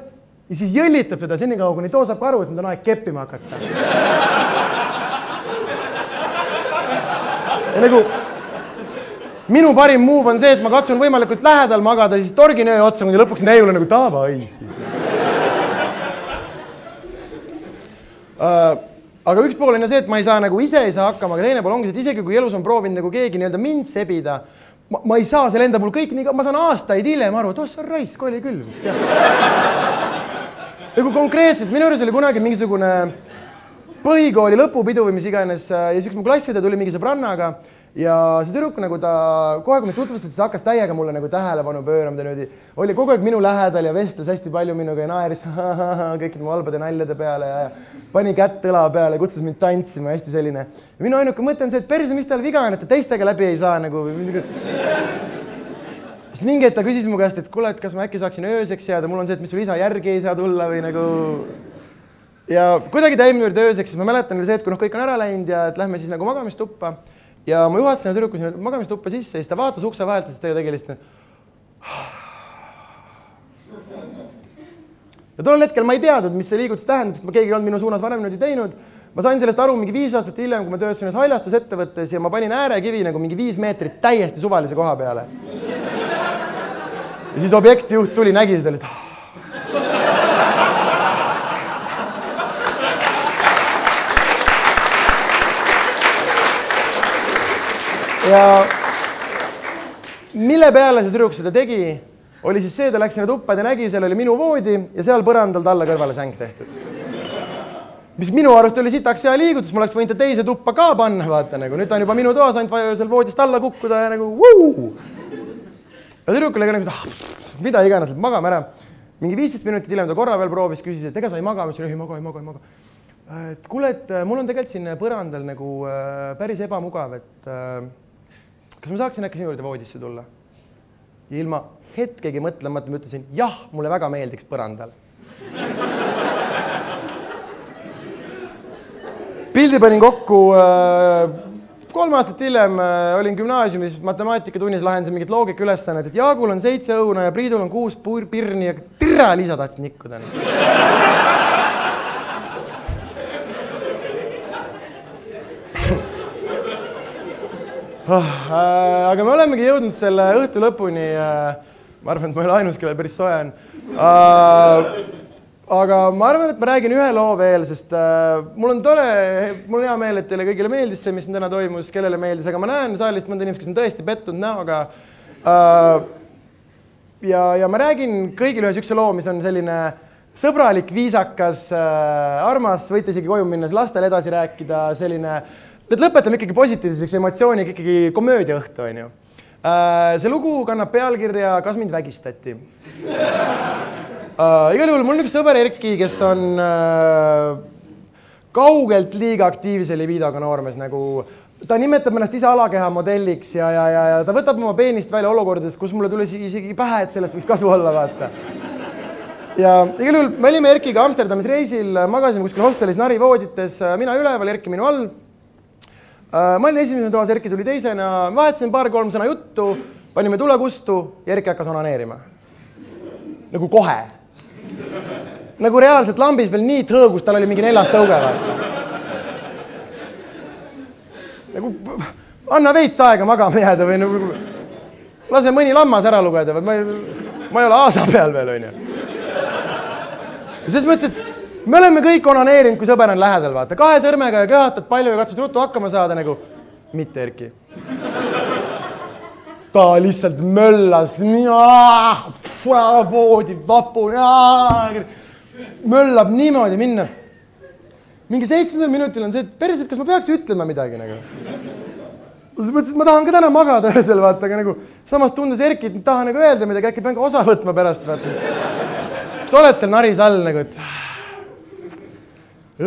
ja siis jõllitab teda senikaua, kuni too saab aru, et nüüd on aeg keppima hakata. Ja nagu, minu parim move on see, et ma katsun võimalikult lähedal magada, siis torgin öö otsa, kuni lõpuks neiule nagu tavai siis. Aga üks pool on see, et ma ei saa nagu ise ei saa hakkama, aga teine pool ongi, et isegi kui elus on proovinud nagu keegi nii-öelda mind sebida, ma ei saa selle enda mul kõik nii, ma saan aastaid hiljem aru, et see on raisk, oli küll. Nagu konkreetselt, minu juures oli kunagi mingisugune põhikooli lõpupidu või mis iganes ja siis mu klasside tuli mingi sõbrannaga ja see tüdruk nagu ta kohe, kui me tutvustati, siis hakkas täiega mulle nagu tähelepanu pöörama, ta oli kogu aeg minu lähedal ja vestles hästi palju minuga ja naeris kõikide mu halbade naljade peale ja pani kätt õla peale, kutsus mind tantsima, hästi selline. Ja minu ainuke mõte on see, et perse, mis tal viga on, et ta teistega läbi ei saa nagu. Siis mingi hetk ta küsis mu käest, et kuule, et kas ma äkki saaksin ööseks jääda, mul on see, et mis sul isa järgi ei saa tulla või nagu. Ja kuidagi ta jäi minu juurde ööseks, siis ma mäletan veel see, et kui kõik on ära läinud ja et lähme siis nagu magamistuppa ja ma juhatasin tüdruku sinna magamistuppa sisse ja siis ta vaatas ukse vahelt ja siis ta tegi lihtsalt. Ja tollel hetkel ma ei teadnud, mis see liigutus tähendab, sest keegi ei olnud minu suunas varem niimoodi teinud. Ma sain sellest aru mingi 5 aastat hiljem, kui ma töötasin ühes haljastusettevõttes ja ma panin äärekivi nagu mingi 5 meetrit täiesti suvalise koha peale. Ja siis objektjuht tuli, nägi seda, et ja mille peale see tüdruk seda tegi, oli siis see, ta läks sinna tuppa ja ta nägi, seal oli minu voodi ja seal põrandal talla kõrvale säng tehtud. Mis minu arust oli sitaks hea liigutus, ma oleks võinud ta teise tuppa ka panna, vaata nagu. Nüüd ta on juba minu toas, ainult vaja öösel voodist alla kukkuda ja nagu vuu! Ja tüdrukule ka nagu, mida iganes, magame ära. Mingi 15 minutit hiljem ta korra veel proovis, küsis, et ega sa ei maga, ma ütlesin, ei maga. Et kuule, et mul on tegelikult siin põrandal nagu päris ebamugav, et kas ma saaksin äkki sinu juurde voodisse tulla? Ilma. hetkegi mõtlemata, ma ütlesin, jah, mulle väga meeldiks põrandal. Pildi panin kokku 3 aastat hiljem, olin gümnaasiumis, matemaatikatunnis lahendasin mingit loogika ülesannet, et Jaagul on 7 õuna ja Priidul on 6 pirni ja tere Liisa tahtsid nikkuda. Aga me olemegi jõudnud selle õhtu lõpuni. Ma arvan, et ma ei ole ainus, kellel päris soe on. Aga ma arvan, et ma räägin ühe loo veel, sest mul on hea meel, et teile kõigile meeldis see, mis täna toimus, kellele meeldis, aga ma näen saalist mõnda inimest, kes on tõesti pettunud näoga. Ja ma räägin kõigile ühe sükse loo, mis on selline sõbralik, viisakas, armas, võite isegi koju minnes lastele edasi rääkida, selline, et lõpetame ikkagi positiivseks emotsiooniga, ikkagi komöödiaõhtu, on ju. See lugu kannab pealkirja Kas mind vägistati? Igal juhul mul on üks sõber Erki, kes on kaugelt liiga aktiivse libidoga noormees, nagu ta nimetab ennast ise alakeha modelliks ja ta võtab oma peenist välja olukordades, kus mulle tuli isegi pähe, et sellest võiks kasu olla, vaata. Ja igal juhul me olime Erkiga Amsterdamis reisil, magasime kuskil hostelis narivoodites, mina üleval, Erki minu all. Ma olin esimesena toas, Erki tuli teisena, vahetasin 2-3 sõna juttu, panime tulekustu ja Erki hakkas onaneerima. Nagu kohe. Nagu reaalselt lambis veel nii tõõgus, tal oli mingi 4 tõuge. Nagu anna veits aega magama jääda või nagu lase mõni lammas ära lugeda, ma ei ole aasa peal veel, on ju. Ja selles mõttes, et me oleme kõik onaneerinud, kui sõber on lähedal, vaata. 2 sõrmega ja köhatad palju ja katsud ruttu hakkama saada, nagu mitte Erki. Ta lihtsalt möllas, voodi, vapu, möllab niimoodi minna. Mingi 7. minutil on see, et päriselt, kas ma peaks ütlema midagi nagu? Mõtlesin, et ma tahan ka täna magada öösel, vaata, aga nagu samas tundes Erki, et tahan nagu öelda midagi, äkki pean ka osa võtma pärast, vaata. Kas oled seal naris all nagu, et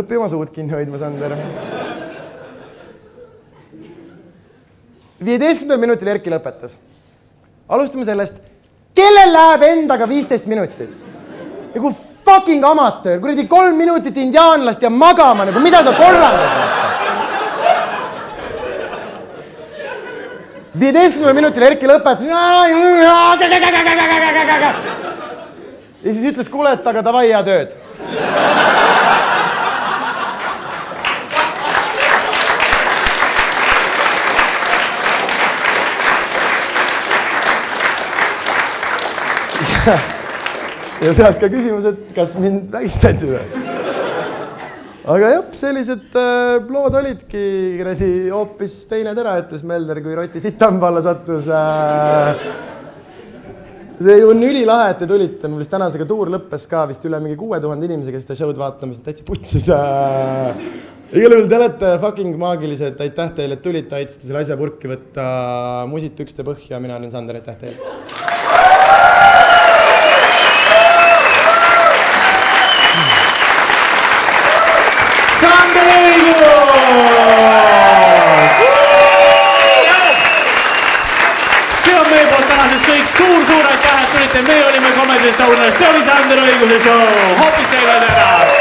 õppi oma suud kinni hoidma, Sander. 15. minutil Erki lõpetas. Alustame sellest, kellel läheb endaga 15 minutit? Nagu fucking amatöör, kuradi 3 minutit indiaanlast ja magama, nagu mida sa korraldad? 15. minutil Erki lõpetas. Ja siis ütles, kuule, et aga davai hea tööd. Ja sealt ka küsimus, et kas mind vägistati või? Aga jah, sellised lood olidki, hoopis teine tera, ütles Melder, kui Roti sitamba alla sattus. See on ülilahe, et te tulite, mul vist tänasega tuur lõppes ka vist üle mingi 6000 inimesega seda show'd vaatamas, täitsa putsis. Igal juhul te olete fucking maagilised, aitäh teile, et tulite, aitsite selle asja purki võtta musid pükste põhja, mina olen Sander, aitäh teile. Sander Õigus! See on meie poolt tänases kõik. Suur aitäh, et tulite. Me olime Comedy Stoner. See oli Sander Õiguse show. Hoopis teile täna.